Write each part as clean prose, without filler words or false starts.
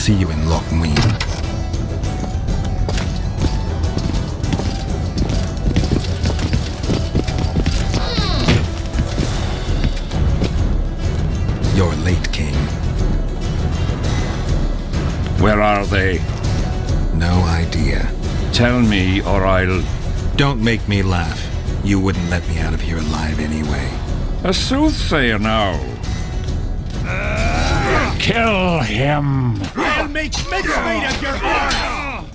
see you in Lochmuin. You're late, King. Where are they? No idea. Tell me, or I'll... Don't make me laugh. You wouldn't let me out of here alive anyway. A soothsayer now. Kill him! I'll make mincemeat of your heart!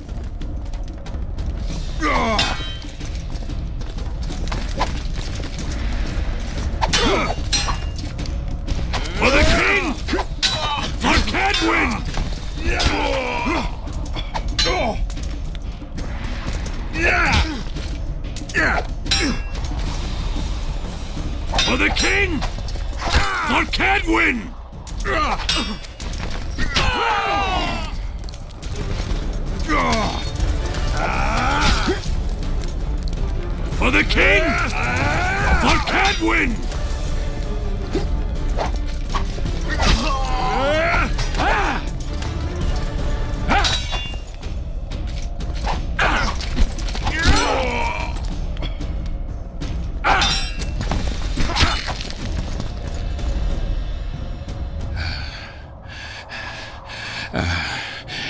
For the king! For Cadwin! For the king! For Cadwin! For the king! For Cadwin!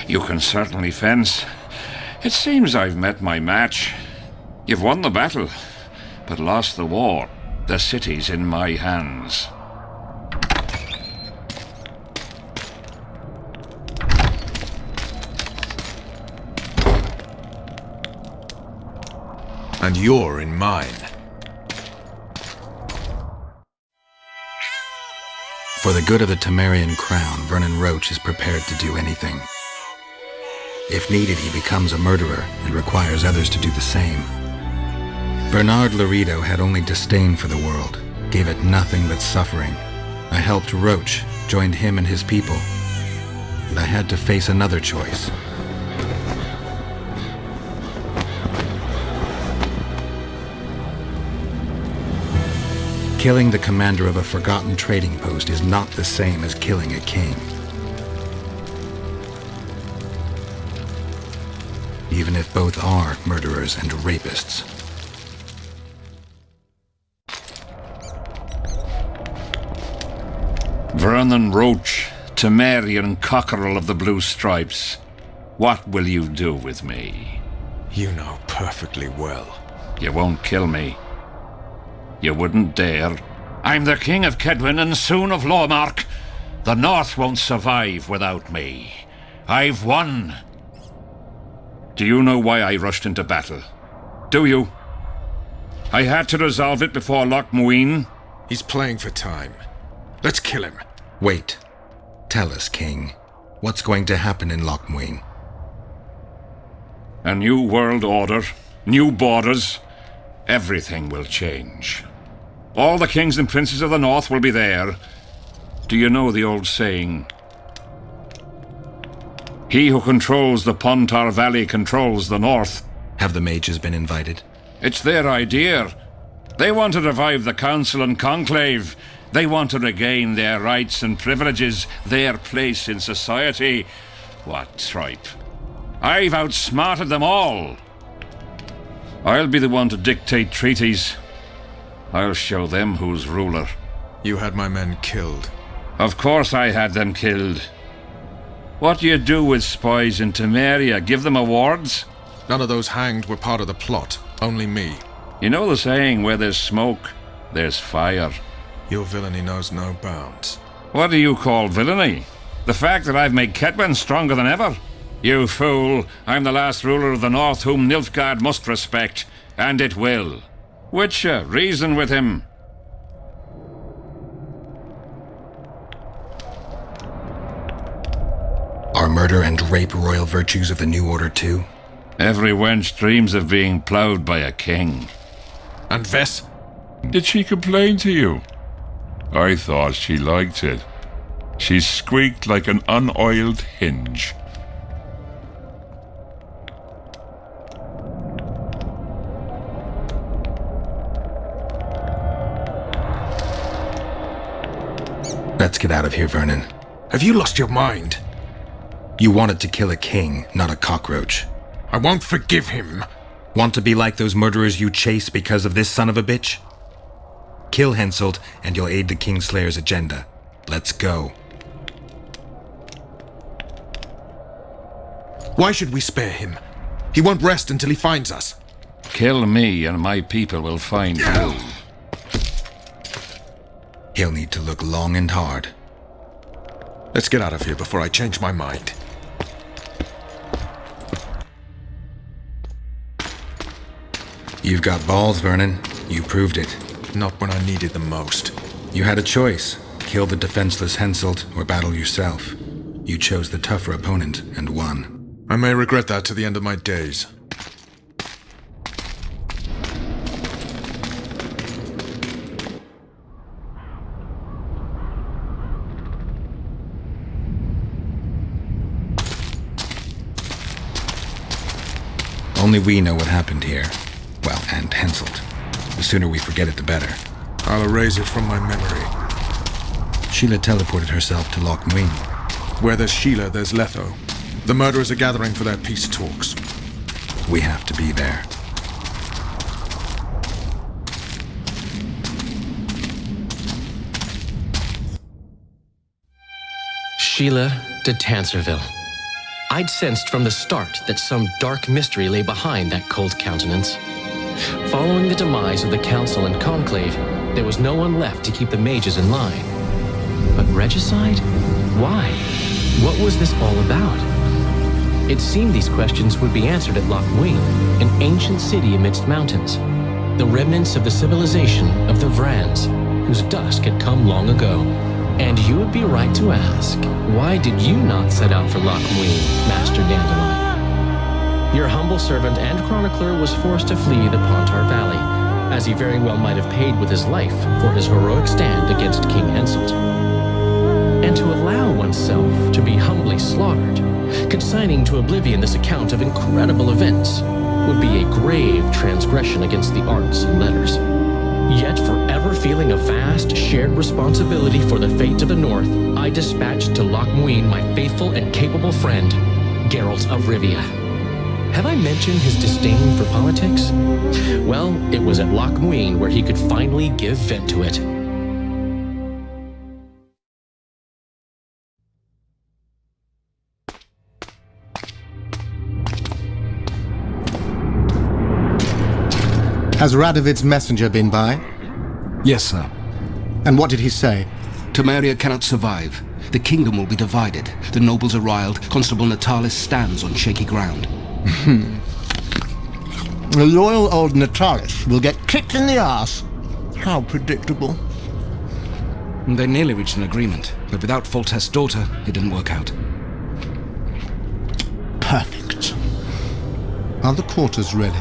You can certainly fence. It seems I've met my match. You've won the battle, but lost the war. The city's in my hands. And you're in mine. For the good of the Temerian crown, Vernon Roche is prepared to do anything. If needed, he becomes a murderer and requires others to do the same. Bernard Laredo had only disdain for the world, gave it nothing but suffering. I helped Roche, joined him and his people, and I had to face another choice. Killing the commander of a forgotten trading post is not the same as killing a king. Even if both are murderers and rapists. Vernon Roche, Temerian cockerel of the Blue Stripes. What will you do with me? You know perfectly well. You won't kill me. You wouldn't dare. I'm the King of Kedwin and soon of Lawmark. The North won't survive without me. I've won. Do you know why I rushed into battle? Do you? I had to resolve it before Lochmuin. He's playing for time. Let's kill him. Wait. Tell us, King. What's going to happen in Lochmuin? A new world order, new borders. Everything will change. All the kings and princes of the North will be there. Do you know the old saying? He who controls the Pontar Valley controls the North. Have the mages been invited? It's their idea. They want to revive the Council and Conclave. They want to regain their rights and privileges, their place in society. What tripe. I've outsmarted them all. I'll be the one to dictate treaties. I'll show them who's ruler. You had my men killed. Of course I had them killed. What do you do with spies in Temeria? Give them awards? None of those hanged were part of the plot. Only me. You know the saying, where there's smoke, there's fire. Your villainy knows no bounds. What do you call villainy? The fact that I've made Kedwin stronger than ever? You fool, I'm the last ruler of the North whom Nilfgaard must respect, and it will. Witcher, reason with him. Are murder and rape royal virtues of the New Order too? Every wench dreams of being ploughed by a king. And Vess? Did she complain to you? I thought she liked it. She squeaked like an unoiled hinge. Let's get out of here, Vernon. Have you lost your mind? You wanted to kill a king, not a cockroach. I won't forgive him. Want to be like those murderers you chase because of this son of a bitch? Kill Henselt, and you'll aid the Kingslayer's agenda. Let's go. Why should we spare him? He won't rest until he finds us. Kill me and my people will find you. He'll need to look long and hard. Let's get out of here before I change my mind. You've got balls, Vernon. You proved it. Not when I needed them most. You had a choice. Kill the defenseless Henselt or battle yourself. You chose the tougher opponent and won. I may regret that to the end of my days. Only we know what happened here. Well, and Henselt. The sooner we forget it, the better. I'll erase it from my memory. Sheila teleported herself to Loch Muin. Where there's Sheila, there's Letho. The murderers are gathering for their peace talks. We have to be there. Sheila de Tanserville. I'd sensed from the start that some dark mystery lay behind that cold countenance. Following the demise of the Council and Conclave, there was no one left to keep the mages in line. But regicide? Why? What was this all about? It seemed these questions would be answered at Loch Muin, an ancient city amidst mountains, the remnants of the civilization of the Vrans, whose dusk had come long ago. And you would be right to ask, why did you not set out for Loch Muin, Master Dandelion? Your humble servant and chronicler was forced to flee the Pontar Valley, as he very well might have paid with his life for his heroic stand against King Henselt. And to allow oneself to be humbly slaughtered, consigning to oblivion this account of incredible events, would be a grave transgression against the arts and letters. Yet forever feeling a vast, shared responsibility for the fate of the North, I dispatched to Loch Muin my faithful and capable friend, Geralt of Rivia. Have I mentioned his disdain for politics? Well, it was at Loch Muin where he could finally give vent to it. Has Radovid's messenger been by? Yes, sir. And what did he say? Temeria cannot survive. The kingdom will be divided. The nobles are riled. Constable Natalis stands on shaky ground. The loyal old Natalis will get kicked in the arse. How predictable. They nearly reached an agreement, but without Foltest's daughter, it didn't work out. Perfect. Are the quarters ready?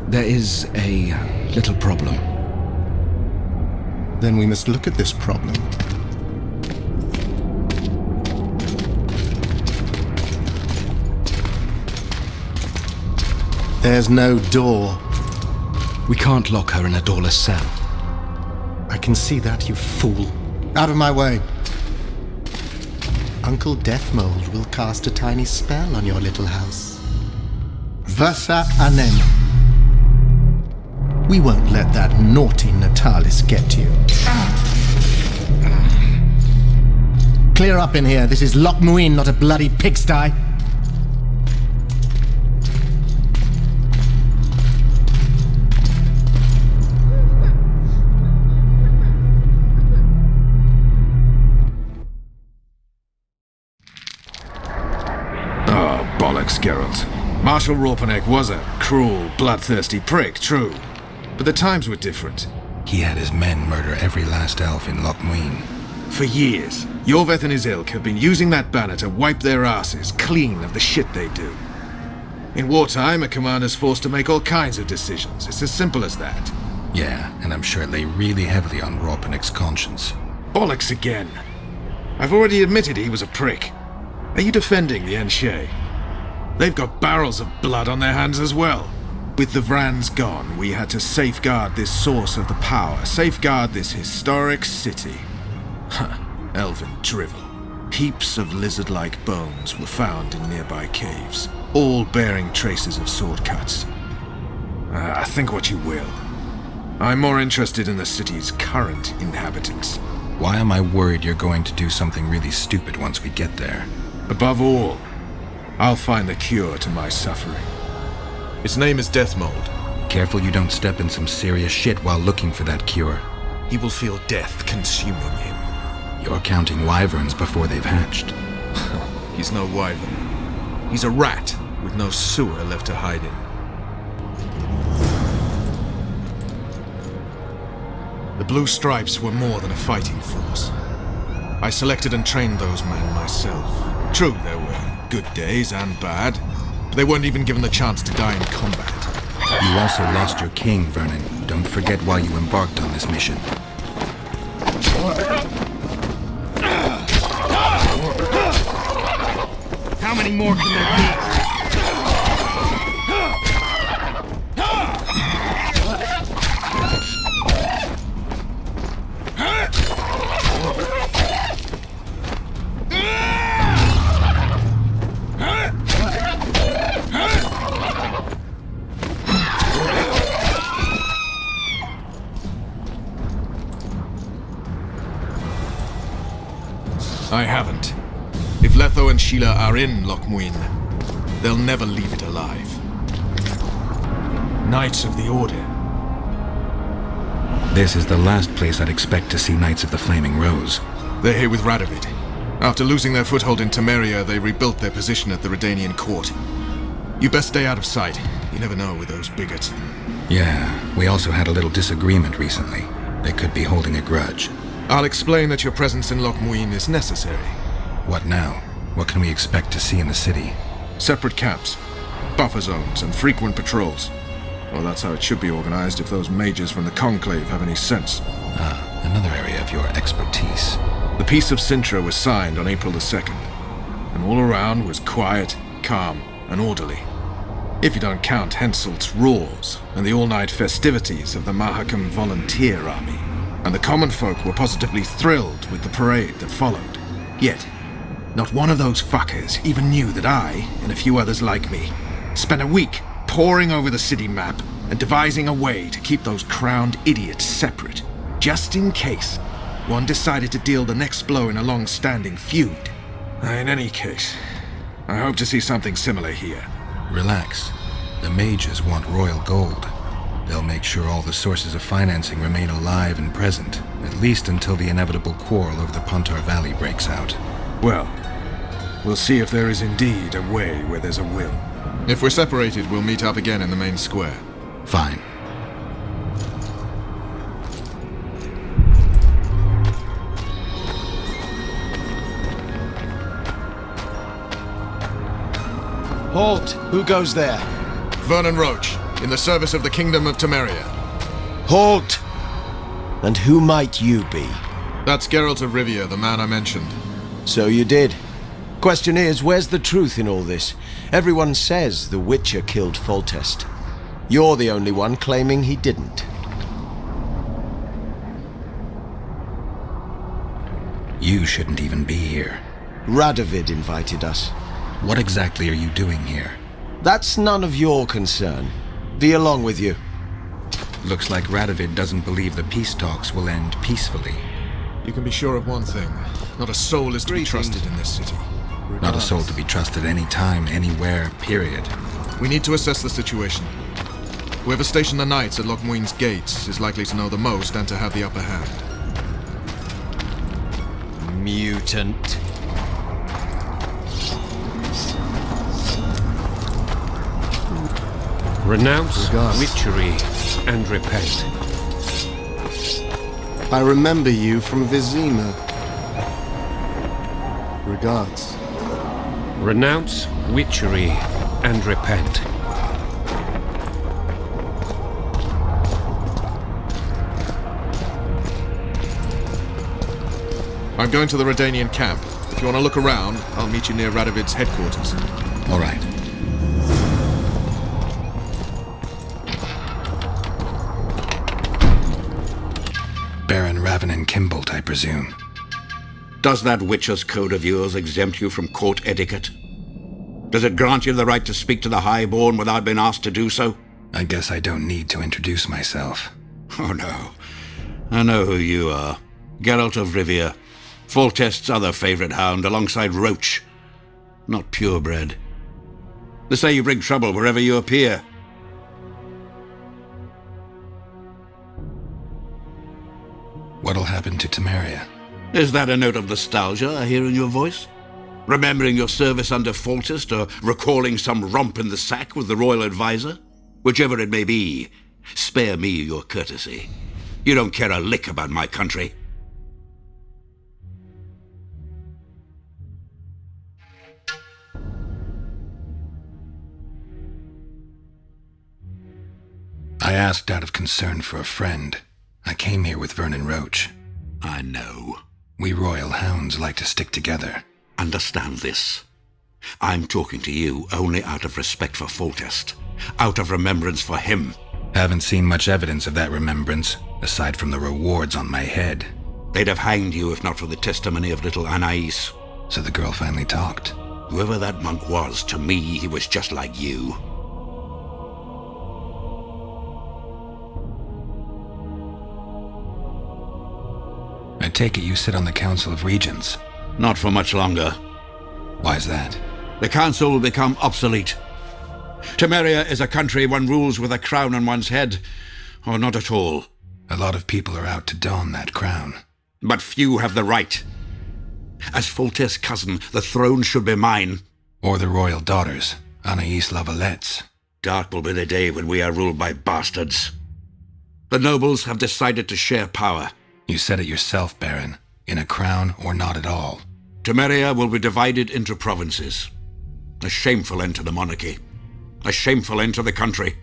There is a little problem. Then we must look at this problem. There's no door. We can't lock her in a doorless cell. I can see that, you fool. Out of my way. Uncle Deathmold will cast a tiny spell on your little house. Versa Anem. We won't let that naughty Natalis get you. Clear up in here. This is Loch Muin, not a bloody pigsty. Oh, bollocks, Geralt. Marshal Raupenek was a cruel, bloodthirsty prick, true. But the times were different. He had his men murder every last elf in Loch Muin. For years, Yorveth and his ilk have been using that banner to wipe their asses clean of the shit they do. In wartime, a commander's forced to make all kinds of decisions. It's as simple as that. Yeah, and I'm sure it lay really heavily on Raupenek's conscience. Bollocks again. I've already admitted he was a prick. Are you defending the Enshe? They've got barrels of blood on their hands as well. With the Vrans gone, we had to safeguard this source of the power, safeguard this historic city. Huh, elven drivel. Heaps of lizard-like bones were found in nearby caves, all bearing traces of sword cuts. Think what you will. I'm more interested in the city's current inhabitants. Why am I worried you're going to do something really stupid once we get there? Above all, I'll find the cure to my suffering. Its name is Death Mold. Careful you don't step in some serious shit while looking for that cure. He will feel death consuming him. You're counting wyverns before they've hatched. He's no wyvern. He's a rat with no sewer left to hide in. The Blue Stripes were more than a fighting force. I selected and trained those men myself. True, there were good days and bad, but they weren't even given the chance to die in combat. You also lost your king, Vernon. Don't forget why you embarked on this mission. How many more can there be? I haven't. If Letho and Sheila are in Loch Muin, they'll never leave it alive. Knights of the Order. This is the last place I'd expect to see Knights of the Flaming Rose. They're here with Radovid. After losing their foothold in Temeria, they rebuilt their position at the Redanian court. You best stay out of sight. You never know with those bigots. Yeah, we also had a little disagreement recently. They could be holding a grudge. I'll explain that your presence in Loch Muin is necessary. What now? What can we expect to see in the city? Separate camps, buffer zones, and frequent patrols. Well, that's how it should be organized if those mages from the Conclave have any sense. Ah, another area of your expertise. The Peace of Sintra was signed on April the 2nd, and all around was quiet, calm, and orderly. If you don't count Henselt's roars and the all-night festivities of the Mahakam Volunteer Army. And the common folk were positively thrilled with the parade that followed. Yet, not one of those fuckers even knew that I, and a few others like me, spent a week poring over the city map and devising a way to keep those crowned idiots separate, just in case one decided to deal the next blow in a long-standing feud. In any case, I hope to see something similar here. Relax. The mages want royal gold. They'll make sure all the sources of financing remain alive and present, at least until the inevitable quarrel over the Pontar Valley breaks out. Well, we'll see if there is indeed a way where there's a will. If we're separated, we'll meet up again in the main square. Fine. Halt! Who goes there? Vernon Roche, in the service of the Kingdom of Temeria. Halt! And who might you be? That's Geralt of Rivia, the man I mentioned. So you did. Question is, where's the truth in all this? Everyone says the Witcher killed Foltest. You're the only one claiming he didn't. You shouldn't even be here. Radovid invited us. What exactly are you doing here? That's none of your concern. Be along with you. Looks like Radovid doesn't believe the peace talks will end peacefully. You can be sure of one thing. Not a soul is to be trusted in this city. Not a soul to be trusted any time, anywhere, period. We need to assess the situation. Whoever stationed the knights at Loch Muin's gates is likely to know the most and to have the upper hand. Mutant. Renounce witchery and repent. I remember you from Vizima. Regards. Renounce witchery and repent. I'm going to the Redanian camp. If you want to look around, I'll meet you near Radovid's headquarters. All right. Baron Ravenin Kimbolt, I presume. Does that Witcher's code of yours exempt you from court etiquette? Does it grant you the right to speak to the Highborn without being asked to do so? I guess I don't need to introduce myself. Oh no. I know who you are. Geralt of Rivia. Foltest's other favorite hound alongside Roche. Not purebred. They say you bring trouble wherever you appear. What'll happen to Temeria? Is that a note of nostalgia I hear in your voice? Remembering your service under Foltest, or recalling some romp in the sack with the royal advisor? Whichever it may be, spare me your courtesy. You don't care a lick about my country. I asked out of concern for a friend. I came here with Vernon Roche. I know. We royal hounds like to stick together. Understand this. I'm talking to you only out of respect for Foltest. Out of remembrance for him. Haven't seen much evidence of that remembrance, aside from the rewards on my head. They'd have hanged you if not for the testimony of little Anais. So the girl finally talked. Whoever that monk was, to me, he was just like you. I take it you sit on the Council of Regents. Not for much longer. Why's that? The council will become obsolete. Temeria is a country one rules with a crown on one's head, or not at all. A lot of people are out to don that crown. But few have the right. As Foltest's cousin, the throne should be mine. Or the royal daughters, Anais Lavalette's. Dark will be the day when we are ruled by bastards. The nobles have decided to share power. You said it yourself, Baron. In a crown or not at all. Temeria will be divided into provinces. A shameful end to the monarchy. A shameful end to the country.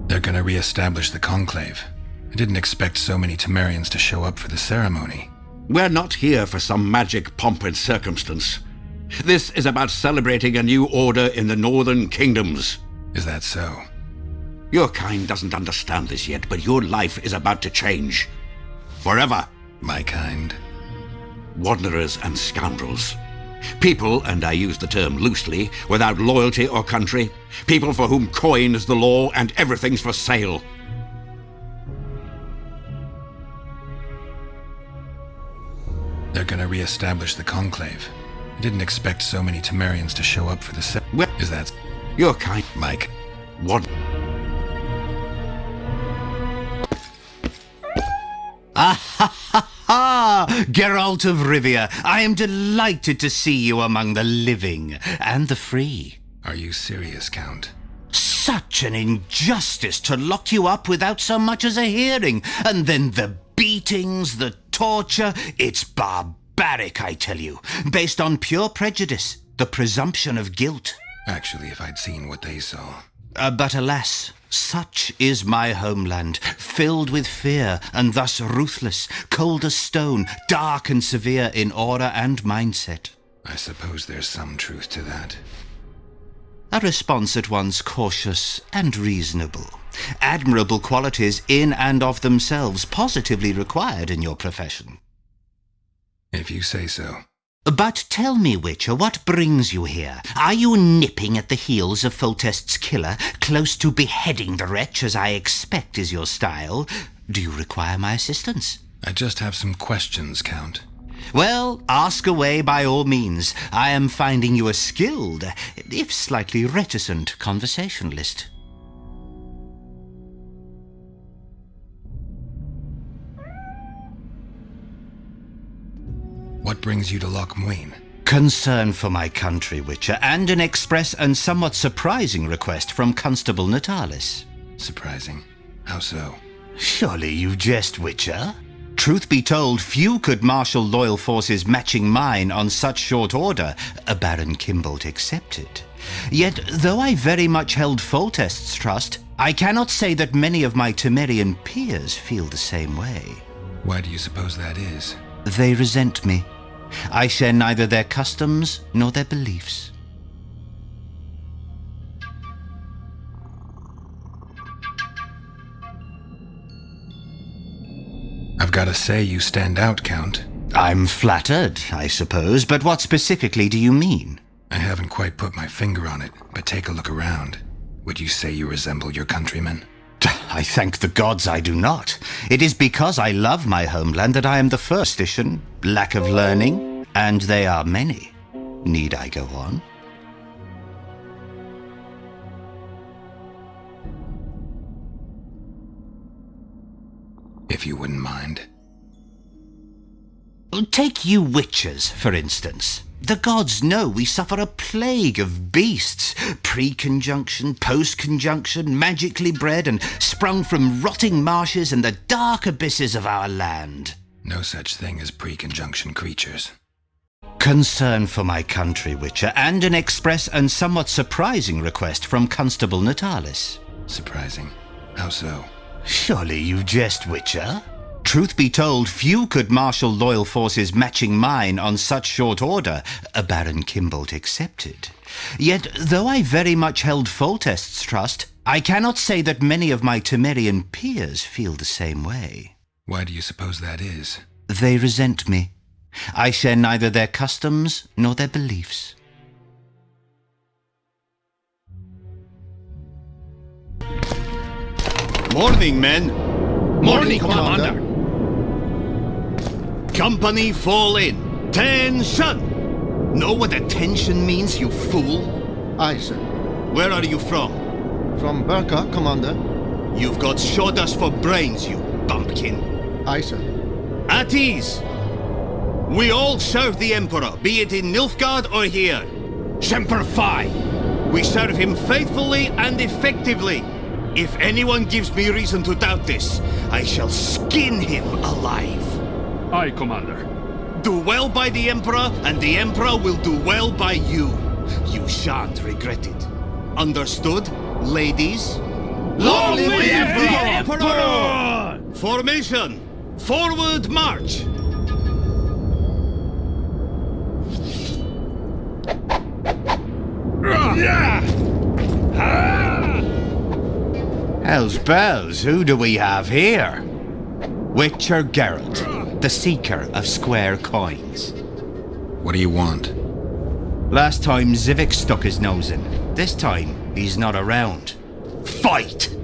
They're gonna re-establish the conclave. I didn't expect so many Temerians to show up for the ceremony. We're not here for some magic pomp and circumstance. This is about celebrating a new order in the northern kingdoms. Is that so? Your kind doesn't understand this yet, but your life is about to change. Forever. My kind? Wanderers and scoundrels. People, and I use the term loosely, without loyalty or country. People for whom coin is the law and everything's for sale. They're gonna re-establish the conclave. I didn't expect so many Temerians to show up for the Is that... Your kind... Mike. What... Geralt of Rivia, I am delighted to see you among the living and the free. Are you serious, Count? Such an injustice to lock you up without so much as a hearing, and then the beatings, the torture. It's barbaric, I tell you, based on pure prejudice, the presumption of guilt. Actually, if I'd seen what they saw... But alas, such is my homeland, filled with fear, and thus ruthless, cold as stone, dark and severe in aura and mindset. I suppose there's some truth to that. A response at once cautious and reasonable. Admirable qualities in and of themselves, positively required in your profession. If you say so. But tell me, Witcher, what brings you here? Are you nipping at the heels of Foltest's killer, close to beheading the wretch, as I expect is your style? Do you require my assistance? I just have some questions, Count. Well, ask away by all means. I am finding you a skilled, if slightly reticent, conversationalist. What brings you to Loch Muin? Concern for my country, Witcher, and an express and somewhat surprising request from Constable Natalis. Surprising? How so? Surely you jest, Witcher. Truth be told, few could marshal loyal forces matching mine on such short order, Baron Kimbolt excepted. Yet, though I very much held Foltest's trust, I cannot say that many of my Temerian peers feel the same way. Why do you suppose that is? They resent me. I share neither their customs nor their beliefs. Gotta say, you stand out, Count. I'm flattered, I suppose, but what specifically do you mean? I haven't quite put my finger on it, but take a look around. Would you say you resemble your countrymen? I thank the gods I do not. It is because I love my homeland that I am the first edition. Lack of learning, and they are many. Need I go on? If you wouldn't mind. Take you witchers, for instance. The gods know we suffer a plague of beasts, pre-conjunction, post-conjunction, magically bred and sprung from rotting marshes and the dark abysses of our land. No such thing as pre-conjunction creatures. Concern for my country, Witcher, and an express and somewhat surprising request from Constable Natalis. Surprising? How so? Surely you jest, Witcher? Truth be told, few could marshal loyal forces matching mine on such short order, Baron Kimbolt excepted. Yet, though I very much held Foltest's trust, I cannot say that many of my Temerian peers feel the same way. Why do you suppose that is? They resent me. I share neither their customs nor their beliefs. Morning, men. Morning, Commander. Company fall in. Tension! Know what attention means, you fool? Aye, sir. Where are you from? From Burka, Commander. You've got sawdust for brains, you bumpkin. Aye, sir. At ease. We all serve the Emperor, be it in Nilfgaard or here. Semper Fi. We serve him faithfully and effectively. If anyone gives me reason to doubt this, I shall skin him alive. Aye, Commander. Do well by the Emperor, and the Emperor will do well by you. You shan't regret it. Understood, ladies? Long live the Emperor! Formation! Forward march! Hell's bells, who do we have here? Witcher Geralt, the seeker of square coins. What do you want? Last time Zivik stuck his nose in. This time, he's not around. Fight!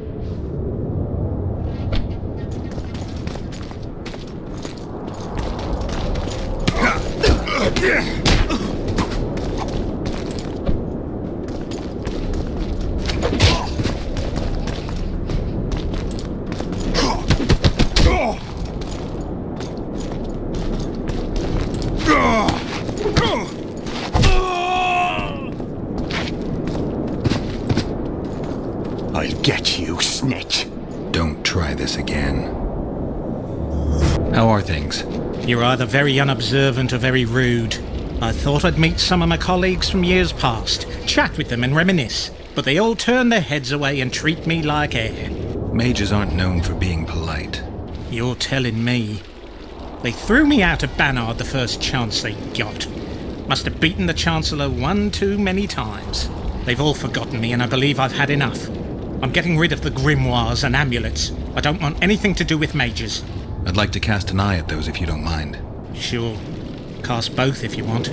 I'll get you, snitch. Don't try this again. How are things? You're either very unobservant or very rude. I thought I'd meet some of my colleagues from years past, chat with them and reminisce, but they all turn their heads away and treat me like air. Mages aren't known for being polite. You're telling me. They threw me out of Banard the first chance they got. Must have beaten the Chancellor one too many times. They've all forgotten me and I believe I've had enough. I'm getting rid of the grimoires and amulets. I don't want anything to do with mages. I'd like to cast an eye at those if you don't mind. Sure. Cast both if you want.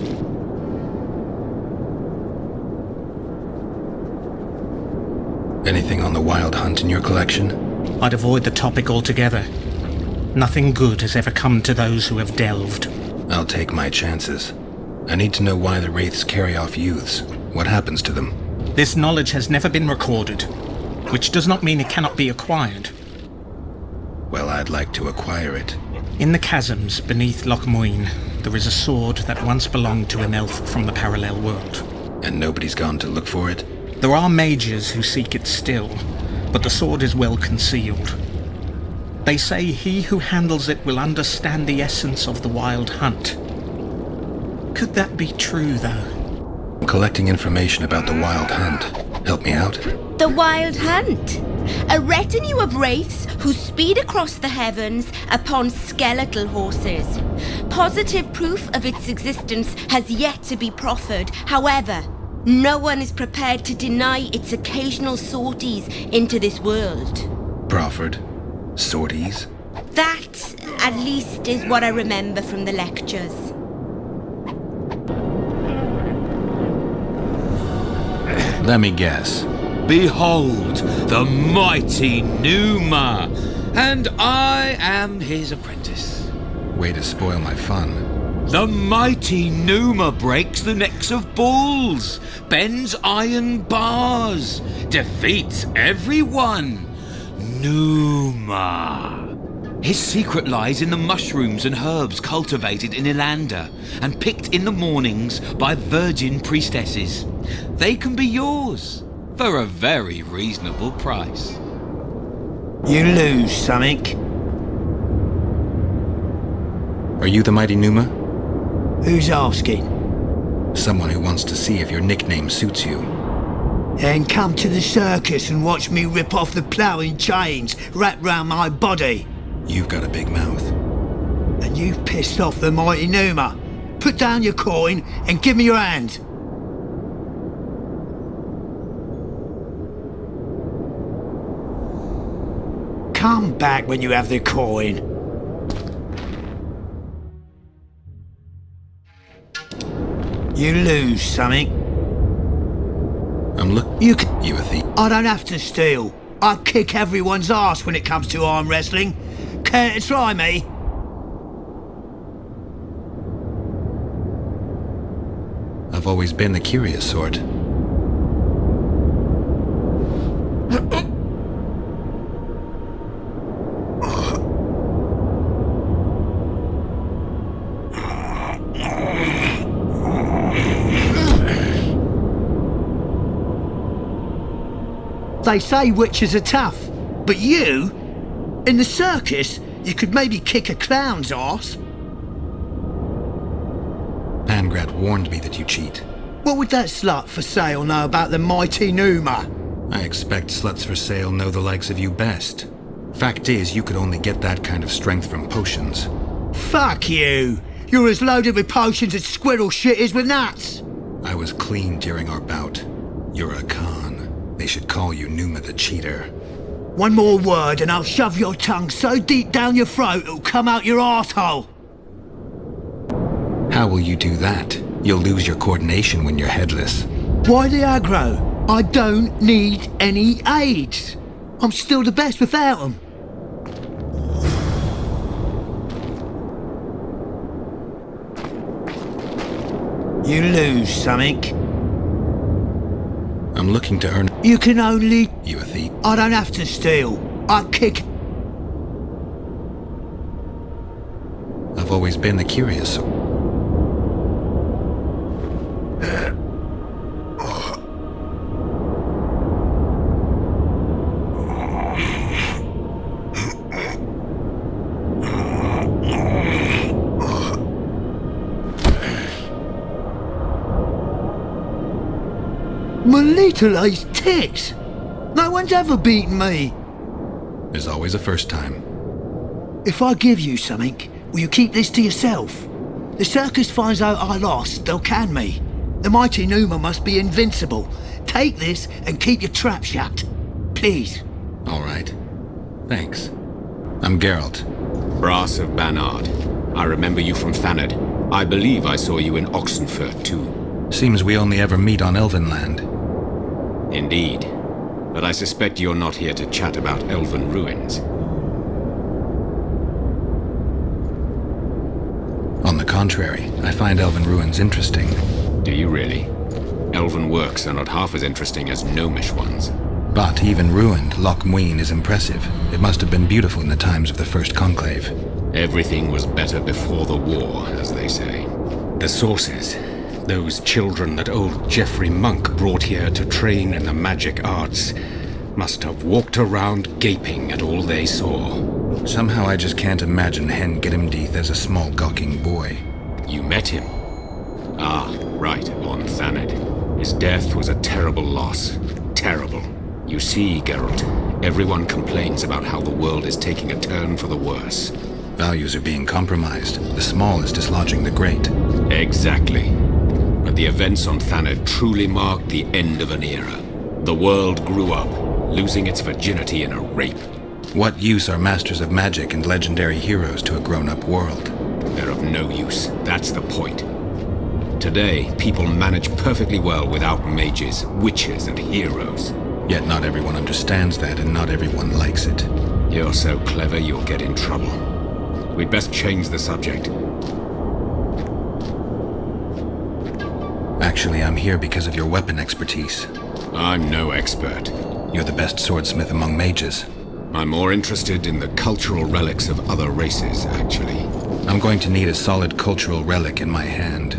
Anything on the Wild Hunt in your collection? I'd avoid the topic altogether. Nothing good has ever come to those who have delved. I'll take my chances. I need to know why the Wraiths carry off youths. What happens to them? This knowledge has never been recorded, which does not mean it cannot be acquired. Well, I'd like to acquire it. In the chasms beneath Loch Moine, there is a sword that once belonged to an elf from the parallel world. And nobody's gone to look for it? There are mages who seek it still, but the sword is well concealed. They say he who handles it will understand the essence of the Wild Hunt. Could that be true, though? I'm collecting information about the Wild Hunt. Help me out. The Wild Hunt. A retinue of wraiths who speed across the heavens upon skeletal horses. Positive proof of its existence has yet to be proffered. However, no one is prepared to deny its occasional sorties into this world. Proffered? Sorties? That At least is what I remember from the lectures. Let me guess. Behold, the mighty Numa, and I am his apprentice. Way to spoil my fun. The mighty Numa breaks the necks of bulls, bends iron bars, defeats everyone. Numa. His secret lies in the mushrooms and herbs cultivated in Ilanda and picked in the mornings by virgin priestesses. They can be yours for a very reasonable price. You lose, something. Are you the mighty Numa? Who's asking? Someone who wants to see if your nickname suits you. Then come to the circus and watch me rip off the ploughing chains wrapped round my body. You've got a big mouth. And you've pissed off the mighty Numa. Put down your coin and give me your hand. Come back when you have the coin. You lose, something. You a thief. I don't have to steal. I kick everyone's ass when it comes to arm wrestling. Care to try me? I've always been the curious sort. They say witches are tough, but you, in the circus, you could maybe kick a clown's ass. Pangrat warned me that you cheat. What would that slut for sale know about the mighty Numa? I expect sluts for sale know the likes of you best. Fact is, you could only get that kind of strength from potions. Fuck you! You're as loaded with potions as squirrel shit is with nuts! I was clean during our bout. You're a con. They should call you Numa the Cheater. One more word and I'll shove your tongue so deep down your throat it'll come out your arsehole. How will you do that? You'll lose your coordination when you're headless. Why the aggro? I don't need any aids. I'm still the best without them. You lose, something. I'm looking to earn... You can only... You a thief? I don't have to steal. I kick... I've always been the curious sort. My little ace tits! No one's ever beaten me! There's always a first time. If I give you something, will you keep this to yourself? The circus finds out I lost, they'll can me. The mighty Numa must be invincible. Take this and keep your trap shut. Please. All right. Thanks. I'm Geralt. Brass of Banard. I remember you from Thanad. I believe I saw you in Oxenfurt too. Seems we only ever meet on Elvenland. Indeed. But I suspect you're not here to chat about elven ruins. On the contrary, I find elven ruins interesting. Do you really? Elven works are not half as interesting as gnomish ones. But even ruined, Loch Muin is impressive. It must have been beautiful in the times of the First Conclave. Everything was better before the war, as they say. The sources. Those children that old Geoffrey Monk brought here to train in the magic arts must have walked around gaping at all they saw. Somehow I just can't imagine Hen Gidimdeath as a small gawking boy. You met him? Ah, right, on Thanad. His death was a terrible loss. Terrible. You see, Geralt, everyone complains about how the world is taking a turn for the worse. Values are being compromised. The small is dislodging the great. Exactly. But the events on Thanad truly marked the end of an era. The world grew up, losing its virginity in a rape. What use are masters of magic and legendary heroes to a grown-up world? They're of no use. That's the point. Today, people manage perfectly well without mages, witches, and heroes. Yet not everyone understands that, and not everyone likes it. You're so clever, you'll get in trouble. We'd best change the subject. Actually, I'm here because of your weapon expertise. I'm no expert. You're the best swordsmith among mages. I'm more interested in the cultural relics of other races, actually. I'm going to need a solid cultural relic in my hand.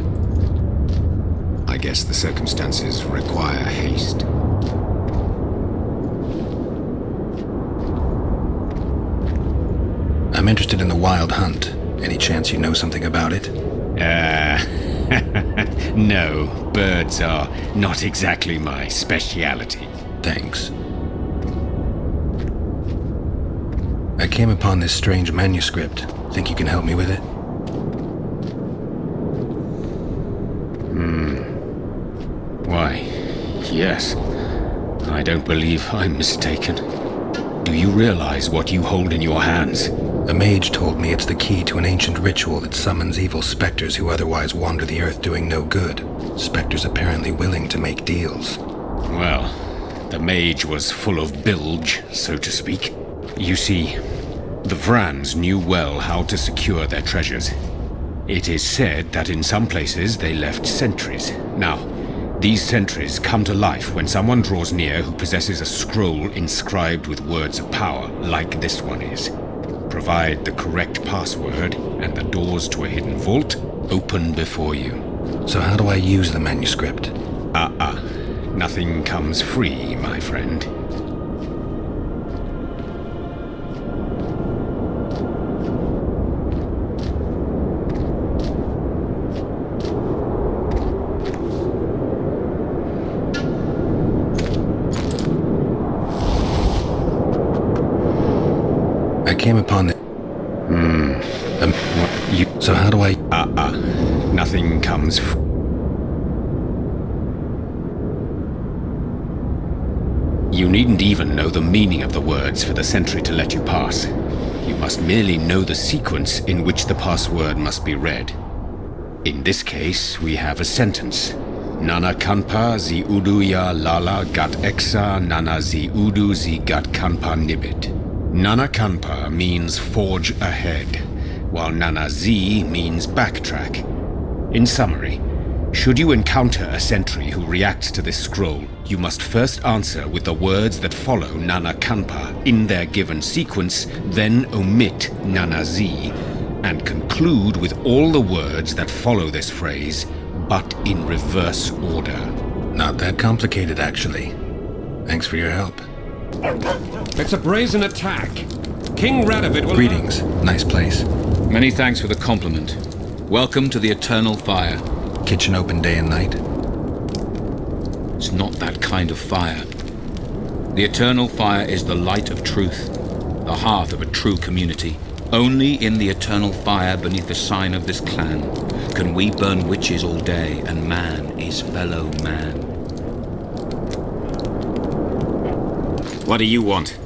I guess the circumstances require haste. I'm interested in the Wild Hunt. Any chance you know something about it? No, birds are not exactly my speciality. Thanks. I came upon this strange manuscript. Think you can help me with it? Why, yes. I don't believe I'm mistaken. Do you realize what you hold in your hands? A mage told me it's the key to an ancient ritual that summons evil specters who otherwise wander the earth doing no good. Specters apparently willing to make deals. Well, the mage was full of bilge, so to speak. You see, the Vrans knew well how to secure their treasures. It is said that in some places they left sentries. Now, these sentries come to life when someone draws near who possesses a scroll inscribed with words of power, like this one is. Provide the correct password, and the doors to a hidden vault open before you. So how do I use the manuscript? Nothing comes free, my friend. I came upon the... So how do I... Nothing comes free. You needn't even know the meaning of the words for the sentry to let you pass. You must merely know the sequence in which the password must be read. In this case, we have a sentence. Nana kanpa zi udu ya lala gat exa nana zi udu zi gat kanpa nibit. Nana kanpa means forge ahead, while nana zi means backtrack. In summary, should you encounter a sentry who reacts to this scroll, you must first answer with the words that follow Nana Kanpa in their given sequence, then omit Nana Z, and conclude with all the words that follow this phrase, but in reverse order. Not that complicated, actually. Thanks for your help. It's a brazen attack. King Radovid will... Greetings. Nice place. Many thanks for the compliment. Welcome to the Eternal Fire. Kitchen open day and night? It's not that kind of fire. The Eternal Fire is the light of truth, the hearth of a true community. Only in the Eternal Fire beneath the sign of this clan can we burn witches all day, and man is fellow man. What do you want?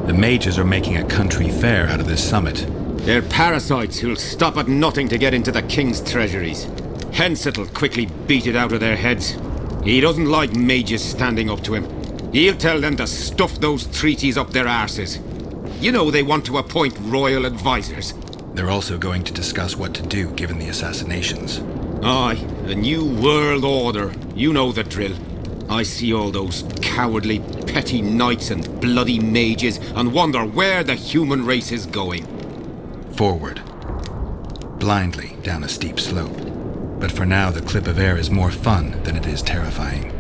The mages are making a country fair out of this summit. They're parasites who'll stop at nothing to get into the king's treasuries. Hence it'll quickly beat it out of their heads. He doesn't like mages standing up to him. He'll tell them to stuff those treaties up their arses. You know they want to appoint royal advisors. They're also going to discuss what to do given the assassinations. Aye, a new world order. You know the drill. I see all those cowardly, petty knights and bloody mages and wonder where the human race is going. Forward. Blindly down a steep slope. But for now, the clip of air is more fun than it is terrifying.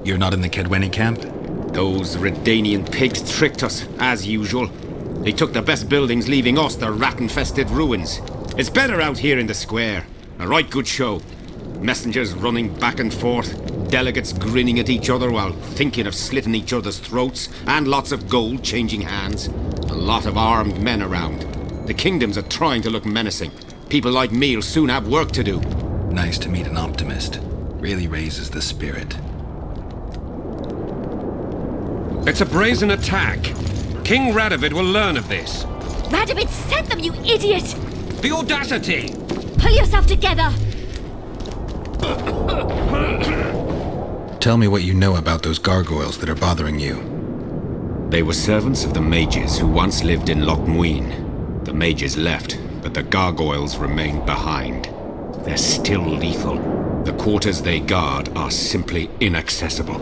You're not in the Kedweni camp? Those Redanian pigs tricked us, as usual. They took the best buildings, leaving us the rat-infested ruins. It's better out here in the square. A right good show. Messengers running back and forth, delegates grinning at each other while thinking of slitting each other's throats, and lots of gold changing hands. A lot of armed men around. The kingdoms are trying to look menacing. People like me'll soon have work to do. Nice to meet an optimist. Really raises the spirit. It's a brazen attack. King Radovid will learn of this. Radovid sent them, you idiot! The audacity! Pull yourself together! Tell me what you know about those gargoyles that are bothering you. They were servants of the mages who once lived in Loch Muin. The mages left, but the gargoyles remained behind. They're still lethal. The quarters they guard are simply inaccessible.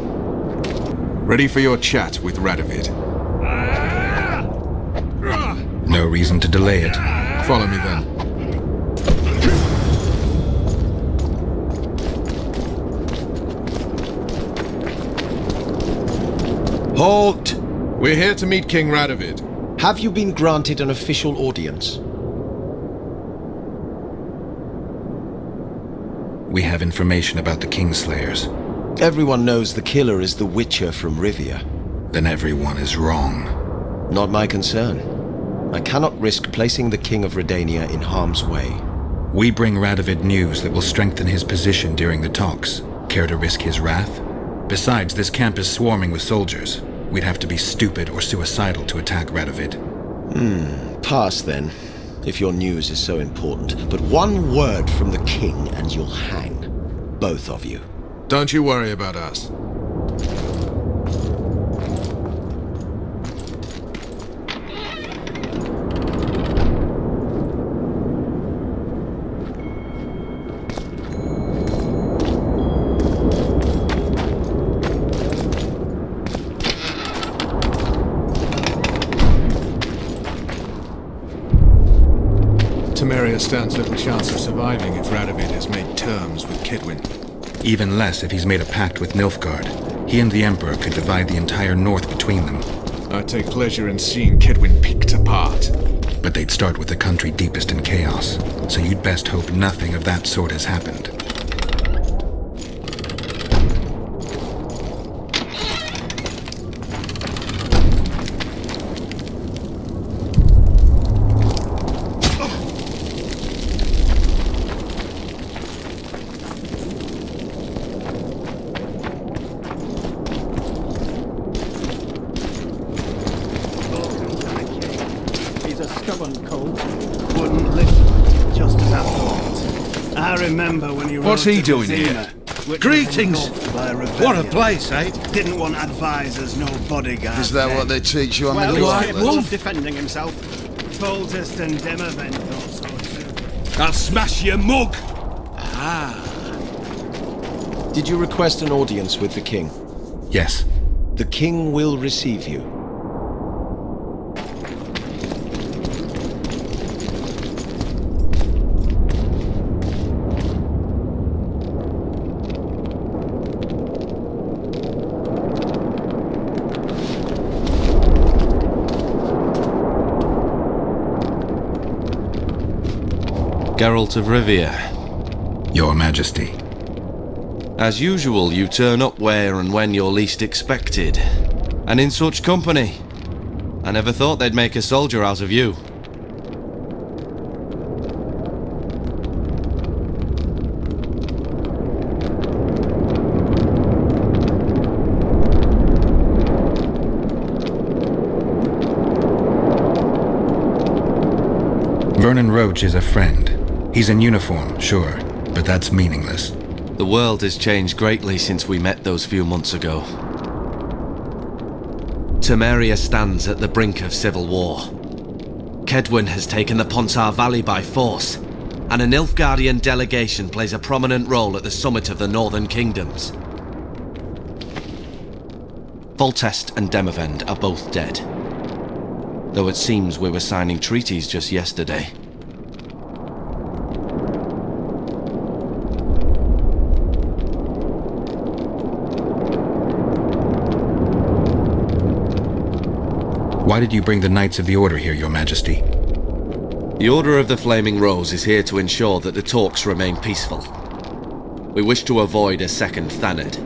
Ready for your chat with Radovid. No reason to delay it. Follow me then. Halt! We're here to meet King Radovid. Have you been granted an official audience? We have information about the Kingslayers. Everyone knows the killer is the Witcher from Rivia. Then everyone is wrong. Not my concern. I cannot risk placing the King of Redania in harm's way. We bring Radovid news that will strengthen his position during the talks. Care to risk his wrath? Besides, this camp is swarming with soldiers. We'd have to be stupid or suicidal to attack Radovid. Pass then, if your news is so important. But one word from the King and you'll hang. Both of you. Don't you worry about us. Temeria stands little chance of surviving if Radovid has made terms with Kidwin. Even less if he's made a pact with Nilfgaard. He and the Emperor could divide the entire north between them. I take pleasure in seeing Kidwin picked apart. But they'd start with the country deepest in chaos, so you'd best hope nothing of that sort has happened. What's he doing here? Greetings! What a place, eh? Didn't want advisors, no bodyguards. Is that what they teach you on well, the White Wolf? Wolf defending himself. Foltest and Demavent thought so too. I'll smash your mug! Did you request an audience with the King? Yes. The King will receive you. Geralt of Rivia. Your Majesty. As usual, you turn up where and when you're least expected. And in such company. I never thought they'd make a soldier out of you. Vernon Roche is a friend. He's in uniform, sure, but that's meaningless. The world has changed greatly since we met those few months ago. Temeria stands at the brink of civil war. Kedwin has taken the Pontar Valley by force, and a Nilfgaardian delegation plays a prominent role at the summit of the Northern Kingdoms. Foltest and Demavend are both dead, though it seems we were signing treaties just yesterday. Why did you bring the Knights of the Order here, Your Majesty? The Order of the Flaming Rose is here to ensure that the talks remain peaceful. We wish to avoid a second Thanedd.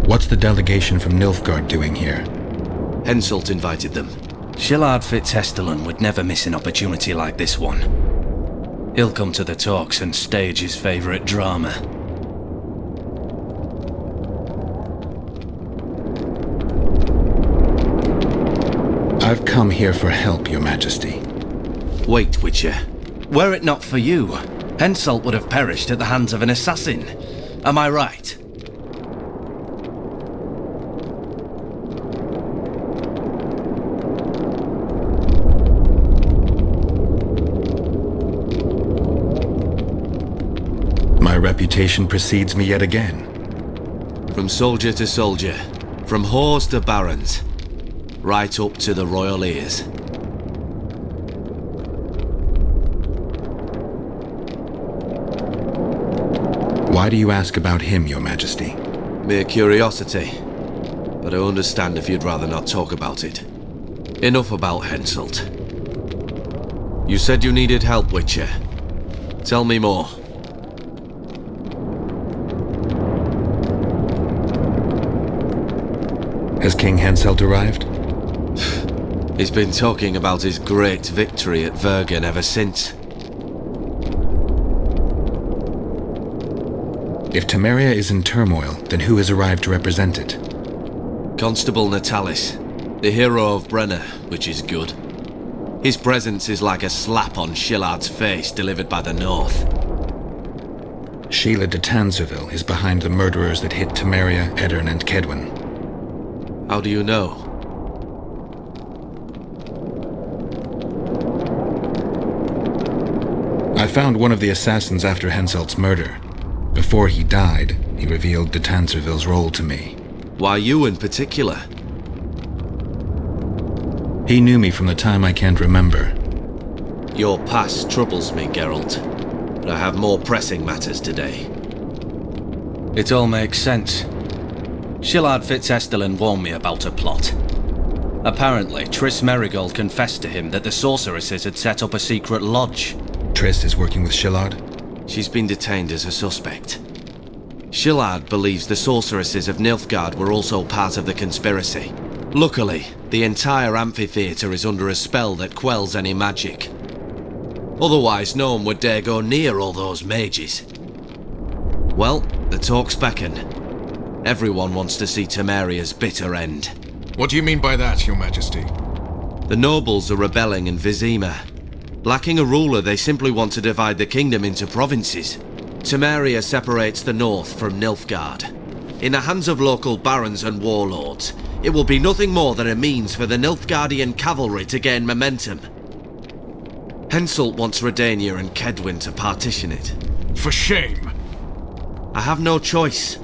What's the delegation from Nilfgaard doing here? Henselt invited them. Shillard Fitzhestelin would never miss an opportunity like this one. He'll come to the talks and stage his favourite drama. I've come here for help, Your Majesty. Wait, Witcher. Were it not for you, Henselt would have perished at the hands of an assassin. Am I right? My reputation precedes me yet again. From soldier to soldier, from whores to barons, right up to the royal ears. Why do you ask about him, Your Majesty? Mere curiosity, but I understand if you'd rather not talk about it. Enough about Henselt. You said you needed help, Witcher. Tell me more. Has King Henselt arrived? He's been talking about his great victory at Vergen ever since. If Temeria is in turmoil, then who has arrived to represent it? Constable Natalis, the hero of Brenner, which is good. His presence is like a slap on Shillard's face delivered by the North. Sheila de Tanserville is behind the murderers that hit Temeria, Edirn, and Kedwen. How do you know? I found one of the assassins after Henselt's murder. Before he died, he revealed de Tanserville's role to me. Why you in particular? He knew me from the time I can't remember. Your past troubles me, Geralt, but I have more pressing matters today. It all makes sense. Shillard Fitzestelin warned me about a plot. Apparently, Triss Merigold confessed to him that the sorceresses had set up a secret lodge. Triss is working with Shillard? She's been detained as a suspect. Shillard believes the sorceresses of Nilfgaard were also part of the conspiracy. Luckily, the entire amphitheatre is under a spell that quells any magic. Otherwise, no one would dare go near all those mages. Well, the talk's beckon. Everyone wants to see Temeria's bitter end. What do you mean by that, Your Majesty? The nobles are rebelling in Vizima. Lacking a ruler, they simply want to divide the kingdom into provinces. Temeria separates the north from Nilfgaard. In the hands of local barons and warlords, it will be nothing more than a means for the Nilfgaardian cavalry to gain momentum. Henselt wants Redania and Kedwen to partition it. For shame! I have no choice.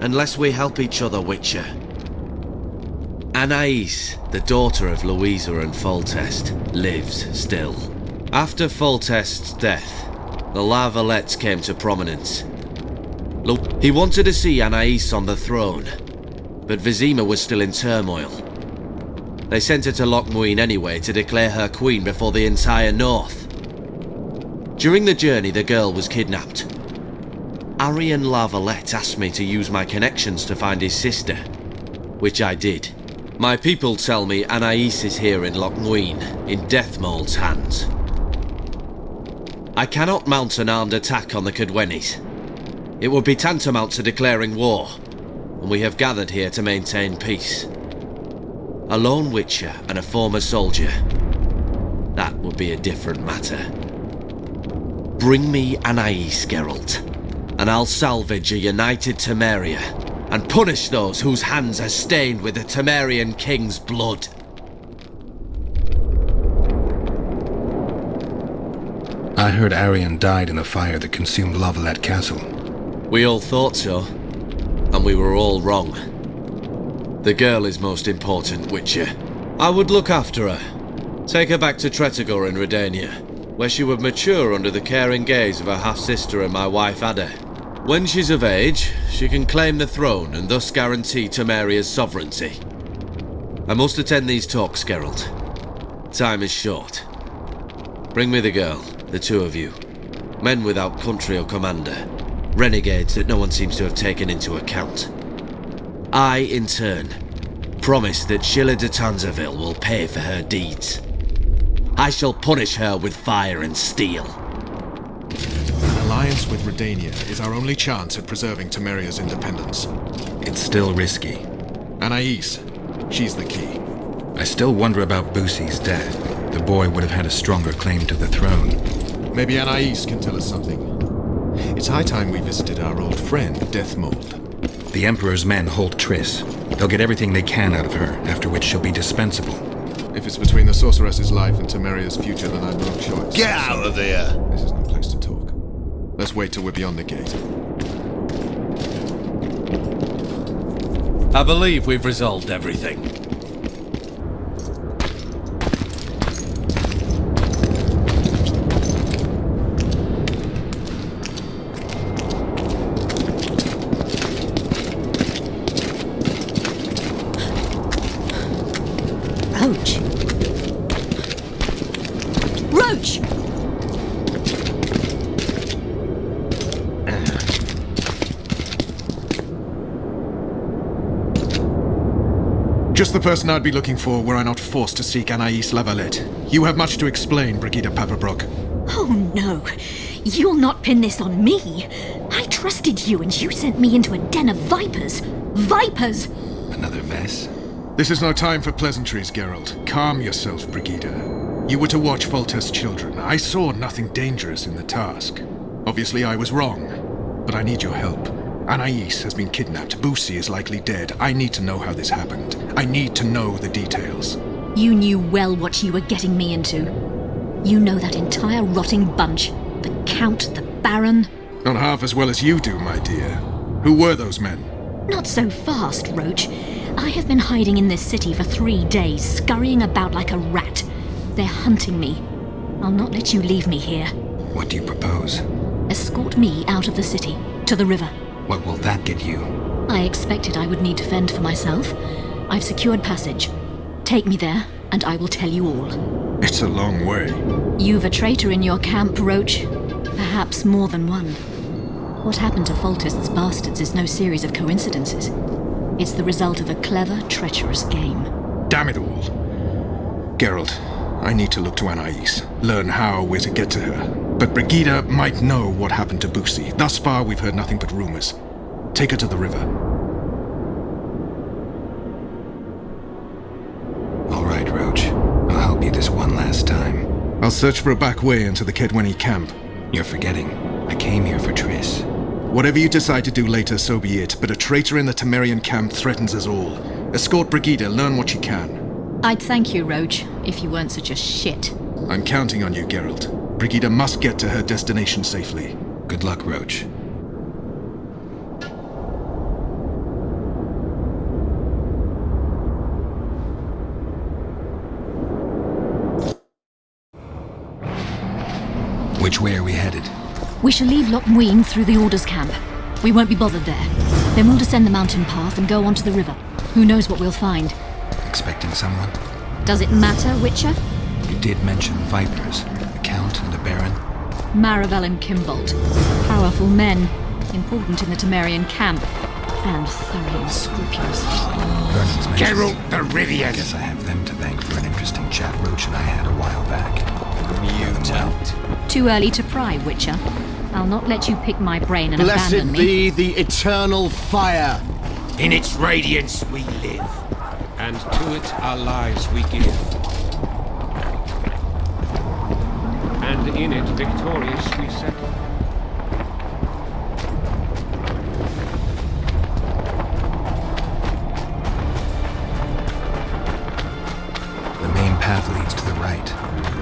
Unless we help each other, Witcher. Anais, the daughter of Louisa and Foltest, lives still. After Foltest's death, the La Valettes came to prominence. He wanted to see Anais on the throne, but Vizima was still in turmoil. They sent her to Lochmuin anyway to declare her queen before the entire north. During the journey, the girl was kidnapped. Arian La Valette asked me to use my connections to find his sister, which I did. My people tell me Anais is here in Lochmuin, in Deathmold's hands. I cannot mount an armed attack on the Kedwenis. It would be tantamount to declaring war, and we have gathered here to maintain peace. A lone Witcher and a former soldier. That would be a different matter. Bring me Anais, Geralt, and I'll salvage a united Temeria and punish those whose hands are stained with the Temerian king's blood. I heard Arian died in the fire that consumed La Valette Castle. We all thought so, and we were all wrong. The girl is most important, Witcher. I would look after her. Take her back to Tretogor in Redania, where she would mature under the caring gaze of her half-sister and my wife Ada. When she's of age, she can claim the throne and thus guarantee Temeria's sovereignty. I must attend these talks, Geralt. Time is short. Bring me the girl, the two of you. Men without country or commander. Renegades that no one seems to have taken into account. I, in turn, promise that Sheila de Tanserville will pay for her deeds. I shall punish her with fire and steel. An alliance with Redania is our only chance at preserving Temeria's independence. It's still risky. Anais, she's the key. I still wonder about Boosie's death. The boy would have had a stronger claim to the throne. Maybe Anais can tell us something. It's high time we visited our old friend, Deathmold. The Emperor's men hold Triss. They'll get everything they can out of her, after which she'll be dispensable. If it's between the sorceress's life and Temeria's future, then I've no choice. Get out of there! This is no place to talk. Let's wait till we're beyond the gate. I believe we've resolved everything. Roche! Roche! Just the person I'd be looking for were I not forced to seek Anais Lavalette. You have much to explain, Brigida Paperbrook. Oh no, you'll not pin this on me. I trusted you and you sent me into a den of vipers. Vipers! Another Vess? This is no time for pleasantries, Geralt. Calm yourself, Brigida. You were to watch Foltest's children. I saw nothing dangerous in the task. Obviously I was wrong, but I need your help. Anais has been kidnapped. Boosie is likely dead. I need to know how this happened. I need to know the details. You knew well what you were getting me into. You know that entire rotting bunch. The Count, the Baron. Not half as well as you do, my dear. Who were those men? Not so fast, Roche. I have been hiding in this city for 3 days, scurrying about like a rat. They're hunting me. I'll not let you leave me here. What do you propose? Escort me out of the city, to the river. What will that get you? I expected I would need to fend for myself. I've secured passage. Take me there, and I will tell you all. It's a long way. You've a traitor in your camp, Roche. Perhaps more than one. What happened to Foltest's bastards is no series of coincidences. It's the result of a clever, treacherous game. Damn it all. Geralt, I need to look to Anais, learn how we're to get to her. But Brigida might know what happened to Boosie. Thus far, we've heard nothing but rumors. Take her to the river. All right, Roche. I'll help you this one last time. I'll search for a back way into the Kedweni camp. You're forgetting. I came here for Triss. Whatever you decide to do later, so be it. But a traitor in the Temerian camp threatens us all. Escort Brigida, learn what you can. I'd thank you, Roche, if you weren't such a shit. I'm counting on you, Geralt. Brigida must get to her destination safely. Good luck, Roche. Which way are we headed? We shall leave Loch Muin through the Order's camp. We won't be bothered there. Then we'll descend the mountain path and go onto the river. Who knows what we'll find? Expecting someone? Does it matter, Witcher? You did mention vipers. A Count and a Baron. Maravel and Kimbolt. Powerful men. Important in the Temerian camp. And thoroughly unscrupulous. Vernon's mentioned. Geralt the Rivian! I guess I have them to thank for an interesting chat Roche and I had a while back. Mutant. Too early to pry, Witcher. I'll not let you pick my brain and abandon Blessed me. be the eternal fire. In its radiance we live. And to it our lives we give. And in it victorious we settle. The main path leads to the right.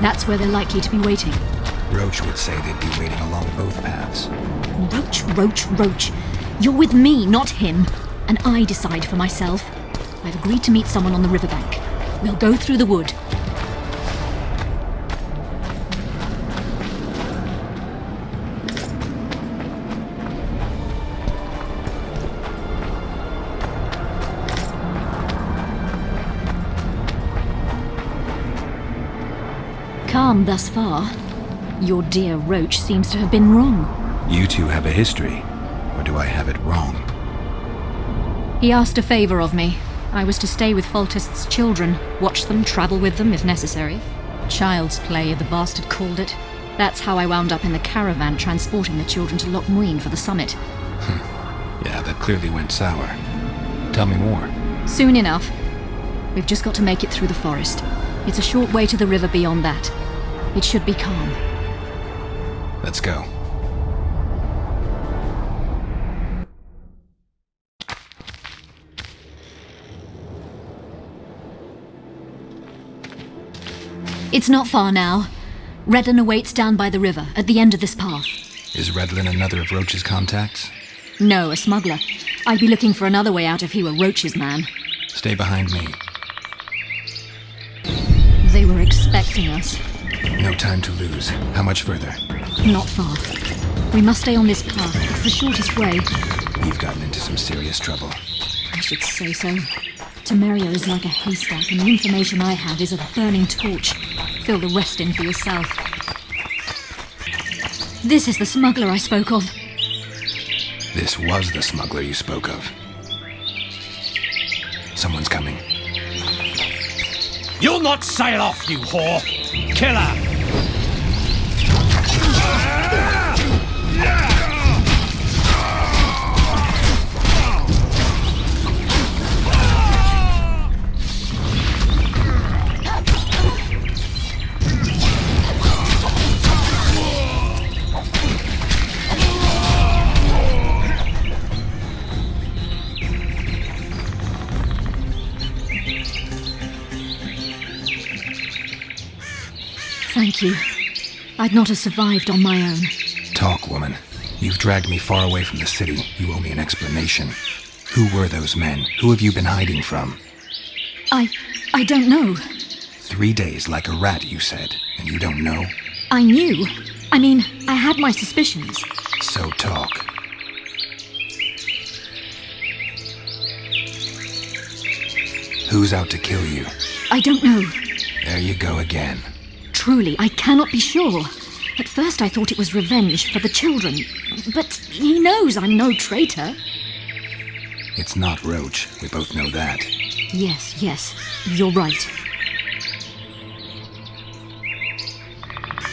That's where they're likely to be waiting. Roche would say they'd be waiting along both paths. Roche. You're with me, not him. And I decide for myself. I've agreed to meet someone on the riverbank. We'll go through the wood. Calm thus far. Your dear Roche seems to have been wrong. You two have a history, or do I have it wrong? He asked a favor of me. I was to stay with Foltest's children, watch them, travel with them if necessary. Child's play, the bastard called it. That's how I wound up in the caravan transporting the children to Loch Muin for the summit. Yeah, that clearly went sour. Tell me more. Soon enough. We've just got to make it through the forest. It's a short way to the river beyond that. It should be calm. Let's go. It's not far now. Redlin awaits down by the river, at the end of this path. Is Redlin another of Roche's contacts? No, a smuggler. I'd be looking for another way out if he were Roche's man. Stay behind me. They were expecting us. No time to lose. How much further? Not far. We must stay on this path. It's the shortest way. You've gotten into some serious trouble. I should say so. Temeria is like a haystack, and the information I have is a burning torch. Fill the rest in for yourself. This is the smuggler I spoke of. This was the smuggler you spoke of. Someone's coming. You'll not sail off, you whore! Kill her! Thank you. I'd not have survived on my own. Talk, woman. You've dragged me far away from the city. You owe me an explanation. Who were those men? Who have you been hiding from? I don't know. 3 days like a rat, you said, and you don't know? I knew. I mean, I had my suspicions. So talk. Who's out to kill you? I don't know. There you go again. Truly, I cannot be sure. At first I thought it was revenge for the children. But he knows I'm no traitor. It's not Roche. We both know that. Yes. You're right.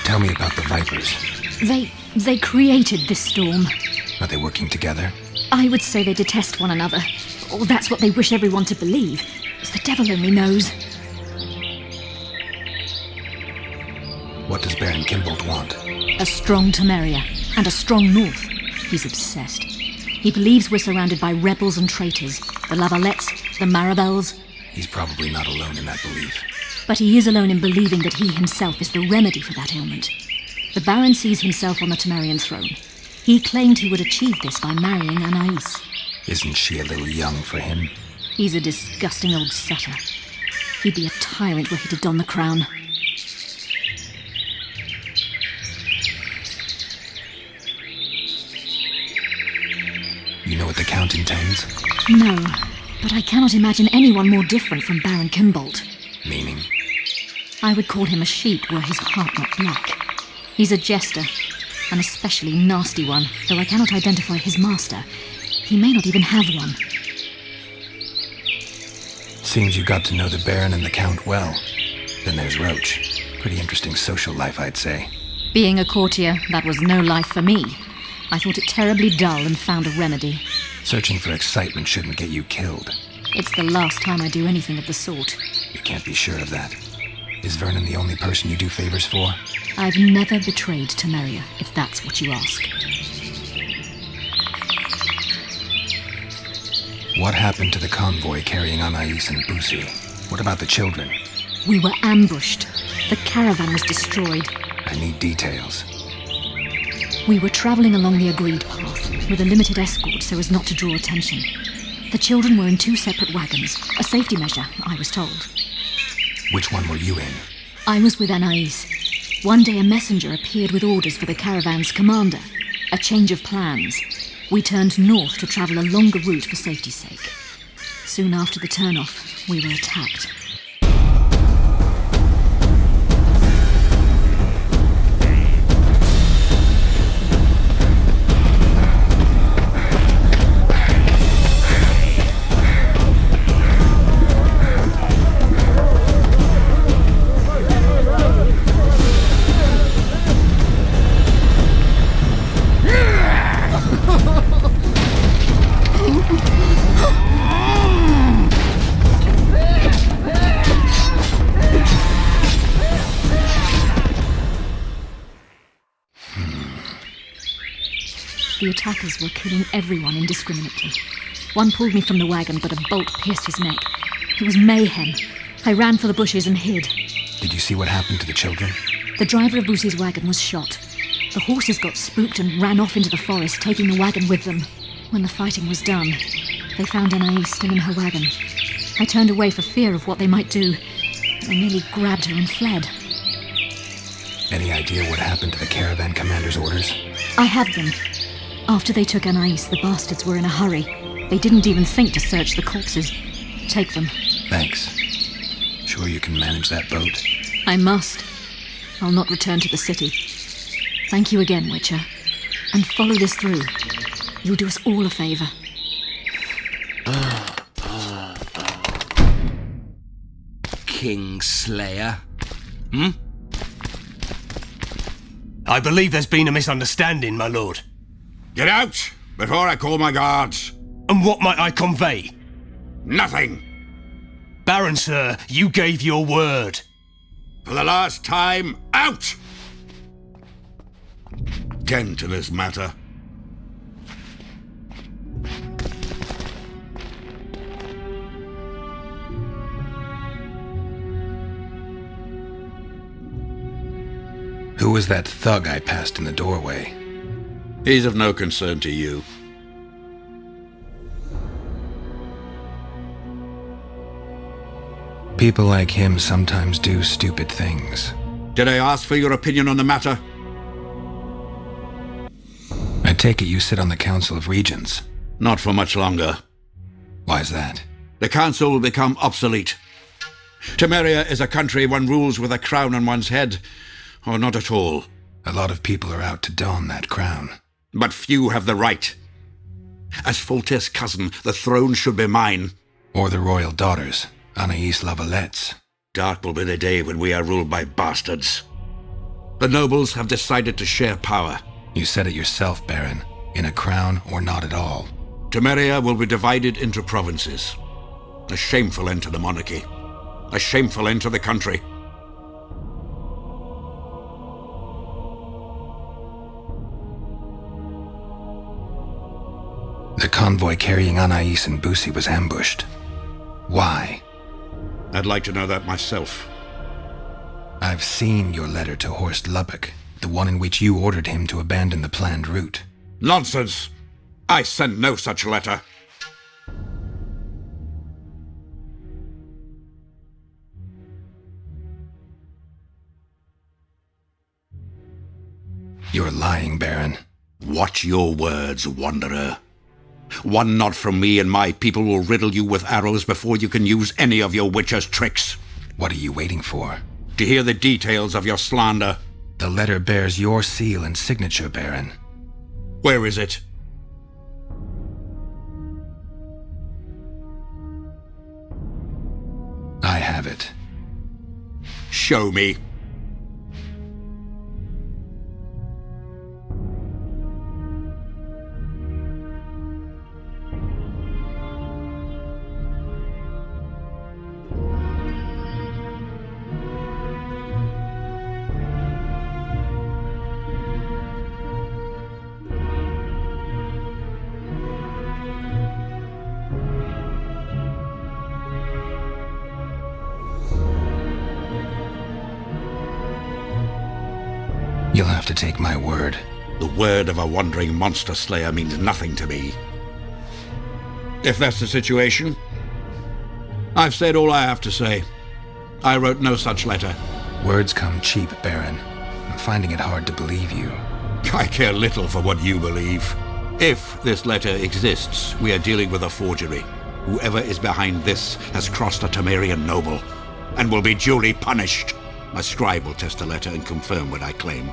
Tell me about the Vipers. They created this storm. Are they working together? I would say they detest one another. Or that's what they wish everyone to believe. The devil only knows. What does Baron Kimbolt want? A strong Temeria, and a strong North. He's obsessed. He believes we're surrounded by rebels and traitors. The Lavalettes, the Marabels. He's probably not alone in that belief. But he is alone in believing that he himself is the remedy for that ailment. The Baron sees himself on the Temerian throne. He claimed he would achieve this by marrying Anais. Isn't she a little young for him? He's a disgusting old sutter. He'd be a tyrant were he to don the crown. You know what the Count intends? No, but I cannot imagine anyone more different from Baron Kimbolt. Meaning? I would call him a sheep were his heart not black. He's a jester, an especially nasty one, though I cannot identify his master. He may not even have one. Seems you got to know the Baron and the Count well. Then there's Roche. Pretty interesting social life, I'd say. Being a courtier, that was no life for me. I thought it terribly dull and found a remedy. Searching for excitement shouldn't get you killed. It's the last time I do anything of the sort. You can't be sure of that. Is Vernon the only person you do favors for? I've never betrayed Temeria, if that's what you ask. What happened to the convoy carrying Anais and Busi? What about the children? We were ambushed. The caravan was destroyed. I need details. We were travelling along the agreed path, with a limited escort so as not to draw attention. The children were in 2 separate wagons, a safety measure, I was told. Which one were you in? I was with Anais. One day a messenger appeared with orders for the caravan's commander. A change of plans. We turned north to travel a longer route for safety's sake. Soon after the turnoff, we were attacked. The attackers were killing everyone indiscriminately. One pulled me from the wagon, but a bolt pierced his neck. It was mayhem. I ran for the bushes and hid. Did you see what happened to the children? The driver of Boosie's wagon was shot. The horses got spooked and ran off into the forest, taking the wagon with them. When the fighting was done, they found Anais still in her wagon. I turned away for fear of what they might do. They nearly grabbed her and fled. Any idea what happened to the caravan commander's orders? I have them. After they took Anais, the bastards were in a hurry. They didn't even think to search the corpses. Take them. Thanks. Sure you can manage that boat? I must. I'll not return to the city. Thank you again, Witcher. And follow this through. You'll do us all a favor. Kingslayer. I believe there's been a misunderstanding, my lord. Get out, before I call my guards. And what might I convey? Nothing. Baron, sir, you gave your word. For the last time, out! Tend to this matter. Who was that thug I passed in the doorway? He's of no concern to you. People like him sometimes do stupid things. Did I ask for your opinion on the matter? I take it you sit on the Council of Regents. Not for much longer. Why's that? The council will become obsolete. Temeria is a country one rules with a crown on one's head, or not at all. A lot of people are out to don that crown. But few have the right. As Foltest's cousin, the throne should be mine. Or the royal daughters, Anais Lavalette's. Dark will be the day when we are ruled by bastards. The nobles have decided to share power. You said it yourself, Baron. In a crown or not at all. Temeria will be divided into provinces. A shameful end to the monarchy. A shameful end to the country. The convoy carrying Anais and Boosie was ambushed. Why? I'd like to know that myself. I've seen your letter to Horst Lubbock, the one in which you ordered him to abandon the planned route. Nonsense! I sent no such letter. You're lying, Baron. Watch your words, Wanderer. One nod from me and my people will riddle you with arrows before you can use any of your witcher's tricks. What are you waiting for? To hear the details of your slander. The letter bears your seal and signature, Baron. Where is it? I have it. Show me. You'll have to take my word. The word of a wandering monster slayer means nothing to me. If that's the situation, I've said all I have to say. I wrote no such letter. Words come cheap, Baron. I'm finding it hard to believe you. I care little for what you believe. If this letter exists, we are dealing with a forgery. Whoever is behind this has crossed a Temerian noble, and will be duly punished. My scribe will test the letter and confirm what I claim.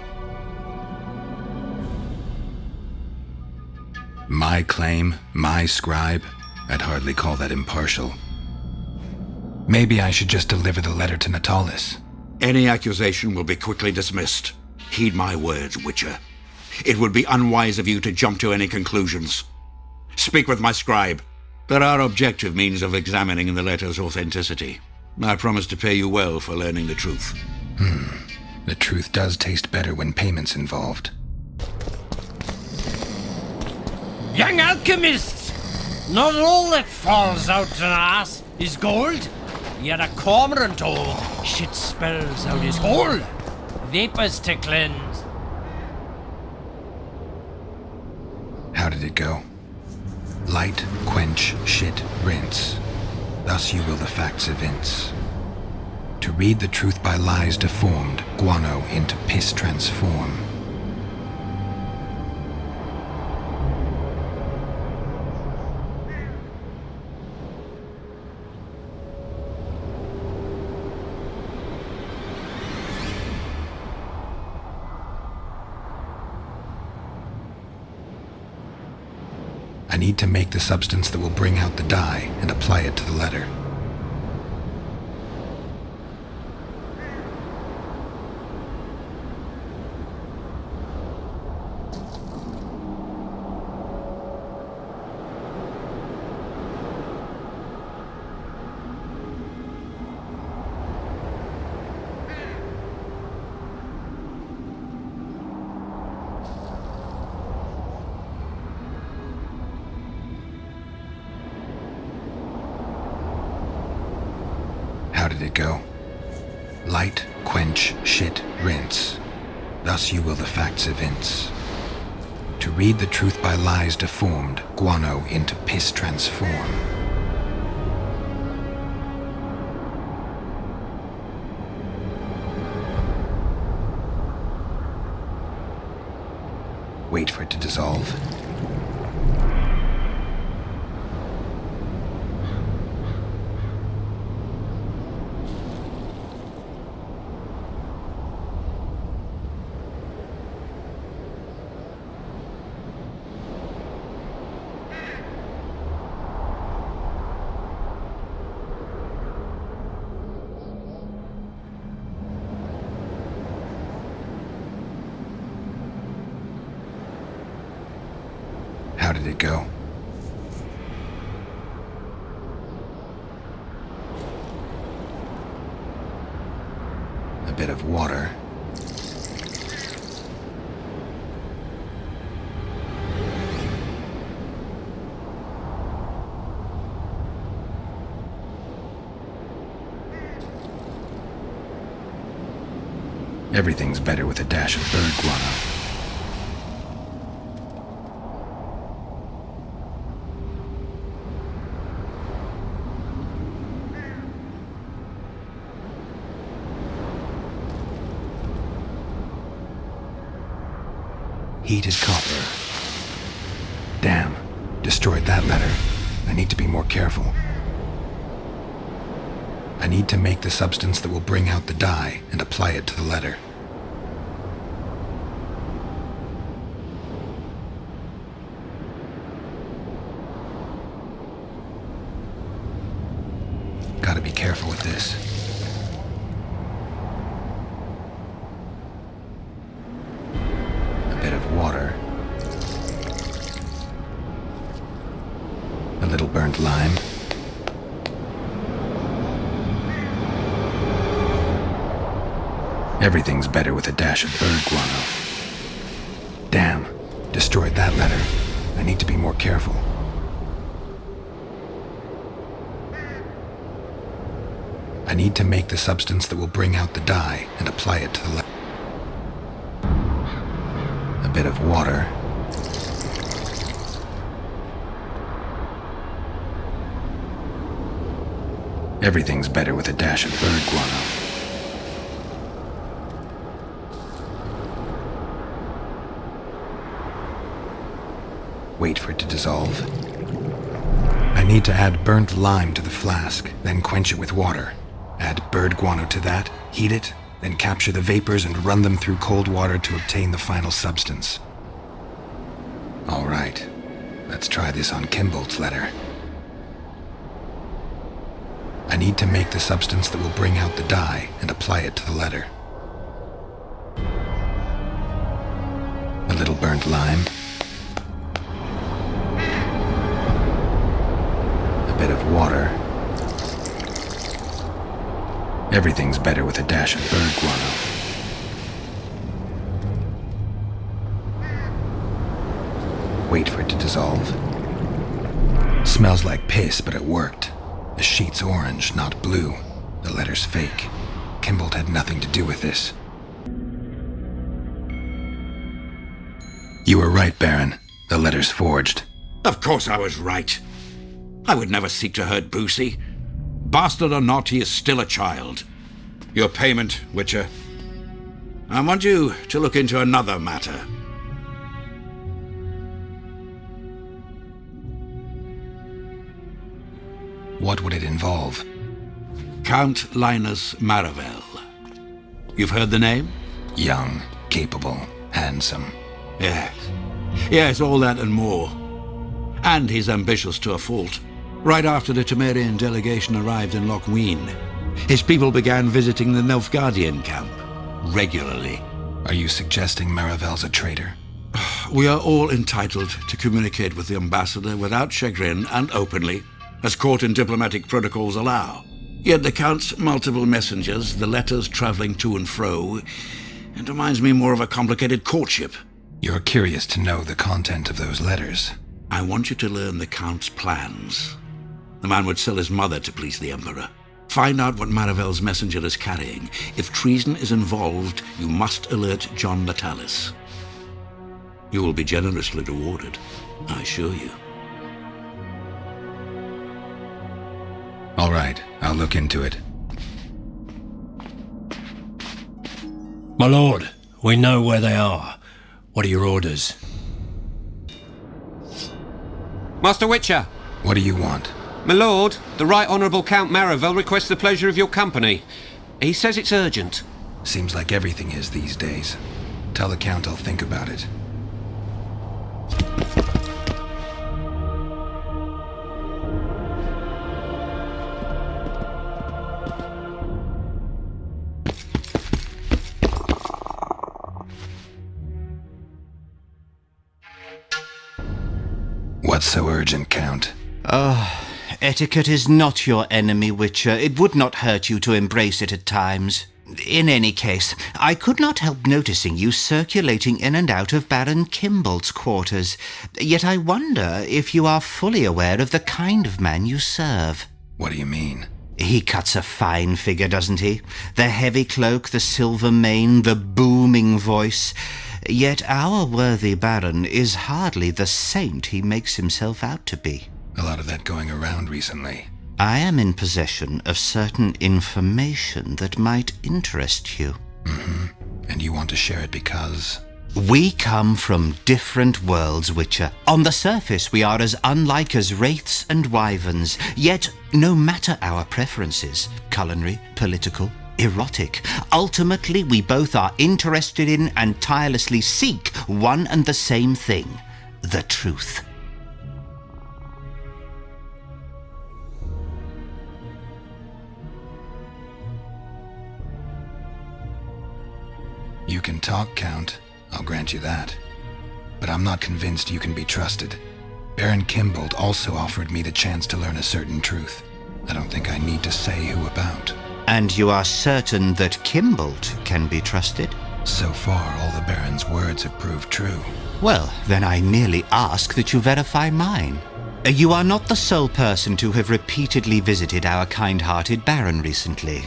My claim, my scribe? I'd hardly call that impartial. Maybe I should just deliver the letter to Natalis. Any accusation will be quickly dismissed. Heed my words, Witcher. It would be unwise of you to jump to any conclusions. Speak with my scribe. There are objective means of examining the letter's authenticity. I promise to pay you well for learning the truth. The truth does taste better when payment's involved. Young alchemists! Not all that falls out an ass is gold. Yet a cormorant shit spells out his hole. Vapors to cleanse. How did it go? Light, quench, shit, rinse. Thus you will the facts evince. To read the truth by lies deformed, guano into piss transform. I need to make the substance that will bring out the dye and apply it to the letter. How did it go? Light, quench, shit, rinse. Thus you will the facts evince. To read the truth by lies deformed, guano into piss transform. Wait for it to dissolve. How did it go? A bit of water. Everything's better with a dash of bird guano. Heated copper. Damn. Destroyed that letter. I need to be more careful. I need to make the substance that will bring out the dye and apply it to the letter. Gotta be careful with this. A bit of water. A little burnt lime. Everything's better with a dash of bird guano. Damn. Destroyed that letter. I need to be more careful. I need to make the substance that will bring out the dye and apply it to the letter. A bit of water. Everything's better with a dash of bird guano. Wait for it to dissolve. I need to add burnt lime to the flask, then quench it with water. Add bird guano to that, heat it, then capture the vapors and run them through cold water to obtain the final substance. All right, let's try this on Kimbolt's letter. I need to make the substance that will bring out the dye and apply it to the letter. A little burnt lime. A bit of water. Everything's better with a dash of bird guano. wait for it to dissolve. Smells like piss, but it worked. The sheet's orange, not blue. The letter's fake. Kimbolt had nothing to do with this. You were right, Baron. The letter's forged. Of course I was right. I would never seek to hurt Boosie. Bastard or not, he is still a child. Your payment, Witcher. I want you to look into another matter. What would it involve? Count Linus Maravel. You've heard the name? Young, capable, handsome. Yes. Yes, all that and more. And he's ambitious to a fault. Right after the Temerian delegation arrived in Lochween, his people began visiting the Nilfgaardian camp regularly. Are you suggesting Maravel's a traitor? We are all entitled to communicate with the ambassador without chagrin and openly, as court and diplomatic protocols allow. Yet the Count's multiple messengers, the letters traveling to and fro, it reminds me more of a complicated courtship. You're curious to know the content of those letters. I want you to learn the Count's plans. The man would sell his mother to please the Emperor. Find out what Maravel's messenger is carrying. If treason is involved, you must alert John Natalis. You will be generously rewarded, I assure you. All right, I'll look into it. My lord, we know where they are. What are your orders? Master Witcher! What do you want? My lord, the Right Honourable Count Maravel requests the pleasure of your company. He says it's urgent. Seems like everything is these days. Tell the Count I'll think about it. What's so urgent, Count? Etiquette is not your enemy, Witcher. It would not hurt you to embrace it at times. In any case, I could not help noticing you circulating in and out of Baron Kimbolt's quarters. Yet I wonder if you are fully aware of the kind of man you serve. What do you mean? He cuts a fine figure, doesn't he? The heavy cloak, the silver mane, the booming voice. Yet our worthy Baron is hardly the saint he makes himself out to be. A lot of that going around recently. I am in possession of certain information that might interest you. Mm-hmm. And you want to share it because? We come from different worlds, Witcher. On the surface, we are as unlike as wraiths and wyverns. Yet, no matter our preferences, culinary, political, erotic, ultimately we both are interested in and tirelessly seek one and the same thing: the truth. You can talk, Count. I'll grant you that. But I'm not convinced you can be trusted. Baron Kimbolt also offered me the chance to learn a certain truth. I don't think I need to say who about. And you are certain that Kimbolt can be trusted? So far, all the Baron's words have proved true. Well, then I merely ask that you verify mine. You are not the sole person to have repeatedly visited our kind-hearted Baron recently.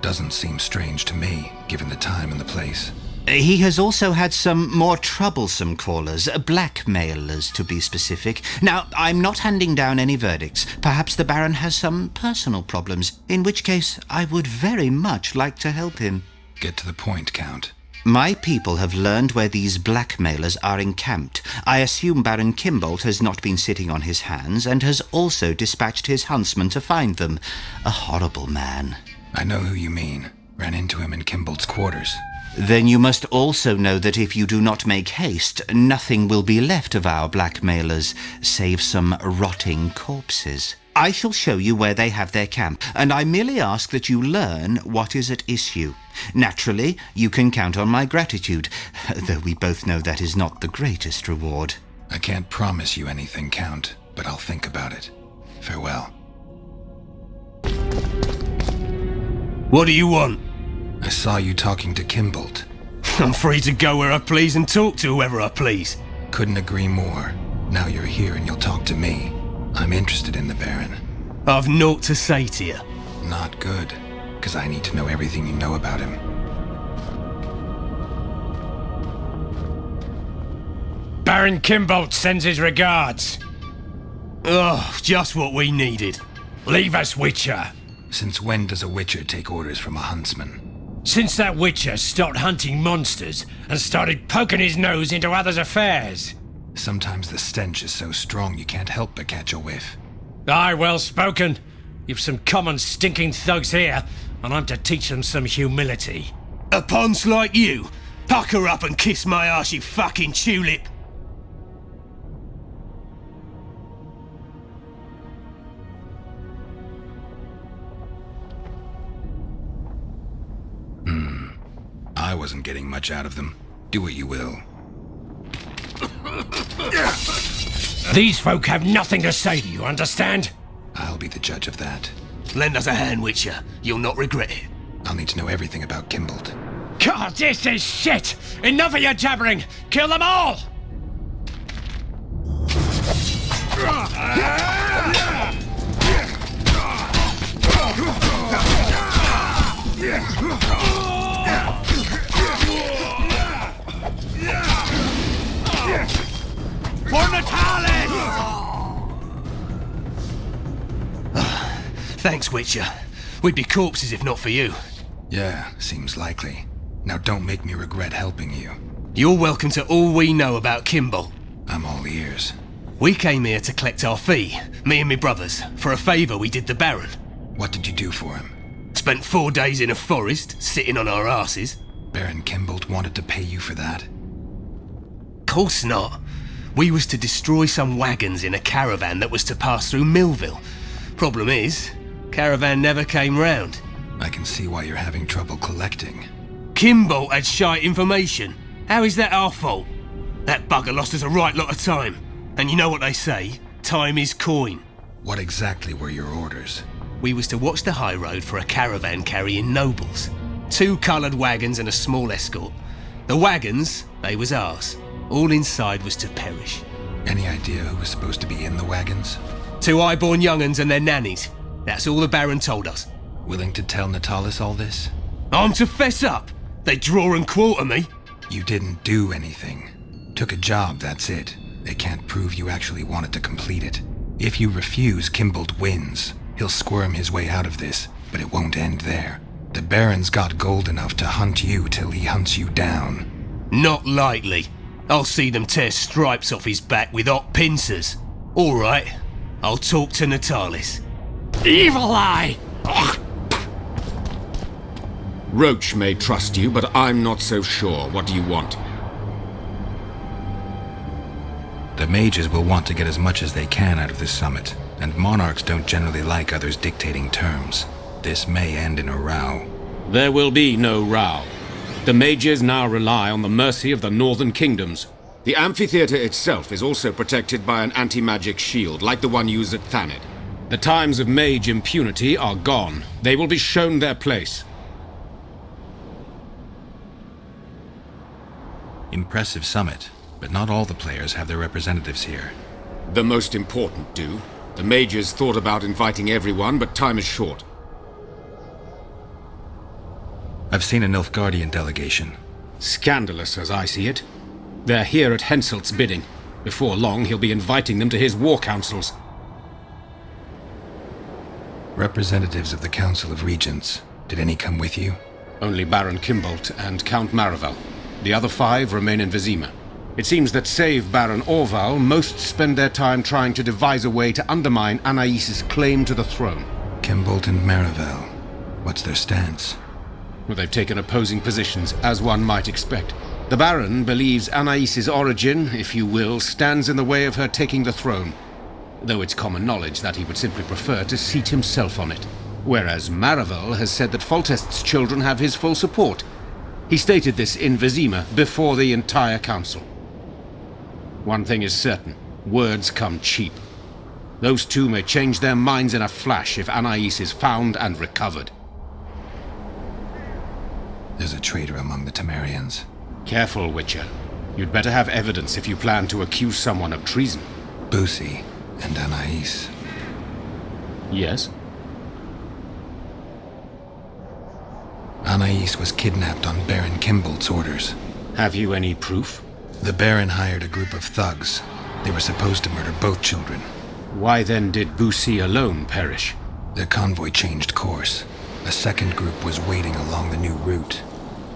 Doesn't seem strange to me, given the time and the place. He has also had some more troublesome callers, blackmailers to be specific. Now, I'm not handing down any verdicts. Perhaps the Baron has some personal problems, in which case I would very much like to help him. Get to the point, Count. My people have learned where these blackmailers are encamped. I assume Baron Kimbolt has not been sitting on his hands and has also dispatched his huntsman to find them. A horrible man. I know who you mean. Ran into him in Kimbolt's quarters. Then you must also know that if you do not make haste, nothing will be left of our blackmailers, save some rotting corpses. I shall show you where they have their camp, and I merely ask that you learn what is at issue. Naturally, you can count on my gratitude, though we both know that is not the greatest reward. I can't promise you anything, Count, but I'll think about it. Farewell. What do you want? I saw you talking to Kimbolt. I'm free to go where I please and talk to whoever I please. Couldn't agree more. Now you're here and you'll talk to me. I'm interested in the Baron. I've naught to say to you. Not good, because I need to know everything you know about him. Baron Kimbolt sends his regards. Oh, just what we needed. Leave us, Witcher. Since when does a Witcher take orders from a huntsman? Since that Witcher stopped hunting monsters and started poking his nose into others' affairs. Sometimes the stench is so strong you can't help but catch a whiff. Aye, well spoken. You've some common stinking thugs here, and I'm to teach them some humility. A ponce like you? Pucker up and kiss my arse, you fucking tulip. I wasn't getting much out of them. Do what you will. These folk have nothing to say to you, understand? I'll be the judge of that. Lend us a hand, Witcher. You'll not regret it. I'll need to know everything about Kimbolt. God, this is shit! Enough of your jabbering! Kill them all! For Natalis! Thanks, Witcher. We'd be corpses if not for you. Yeah, seems likely. Now don't make me regret helping you. You're welcome to all we know about Kimbolt. I'm all ears. We came here to collect our fee, me and me brothers, for a favour we did the Baron. What did you do for him? Spent 4 days in a forest, sitting on our asses. Baron Kimbolt wanted to pay you for that? Course not. We was to destroy some wagons in a caravan that was to pass through Millville. Problem is, caravan never came round. I can see why you're having trouble collecting. Kimbolt had shite information. How is that our fault? That bugger lost us a right lot of time. And you know what they say, time is coin. What exactly were your orders? We was to watch the high road for a caravan carrying nobles. 2 coloured wagons and a small escort. The wagons, they was ours. All inside was to perish. Any idea who was supposed to be in the wagons? 2 high-born young'uns and their nannies. That's all the Baron told us. Willing to tell Natalis all this? I'm to fess up. They draw and quarter me. You didn't do anything. Took a job, that's it. They can't prove you actually wanted to complete it. If you refuse, Kimbolt wins. He'll squirm his way out of this, but it won't end there. The Baron's got gold enough to hunt you till he hunts you down. Not likely. I'll see them tear stripes off his back with hot pincers. All right, I'll talk to Natalis. Evil eye! Roche may trust you, but I'm not so sure. What do you want? The mages will want to get as much as they can out of this summit, and monarchs don't generally like others dictating terms. This may end in a row. There will be no row. The mages now rely on the mercy of the northern kingdoms. The amphitheater itself is also protected by an anti-magic shield, like the one used at Thanet. The times of mage impunity are gone. They will be shown their place. Impressive summit, but not all the players have their representatives here. The most important do. The mages thought about inviting everyone, but time is short. I've seen a Nilfgaardian delegation. Scandalous, as I see it. They're here at Henselt's bidding. Before long, he'll be inviting them to his war councils. Representatives of the Council of Regents. Did any come with you? Only Baron Kimbolt and Count Maravel. The other 5 remain in Vizima. It seems that save Baron Orval, most spend their time trying to devise a way to undermine Anais' claim to the throne. Kimbolt and Maravel. What's their stance? Well, they've taken opposing positions, as one might expect. The Baron believes Anais' origin, if you will, stands in the way of her taking the throne, though it's common knowledge that he would simply prefer to seat himself on it. Whereas Maravel has said that Foltest's children have his full support. He stated this in Vizima before the entire council. One thing is certain, words come cheap. Those 2 may change their minds in a flash if Anais is found and recovered. There's a traitor among the Temerians. Careful, Witcher. You'd better have evidence if you plan to accuse someone of treason. Busi and Anais. Yes? Anais was kidnapped on Baron Kimbolt's orders. Have you any proof? The Baron hired a group of thugs. They were supposed to murder both children. Why then did Busi alone perish? The convoy changed course. A second group was waiting along the new route.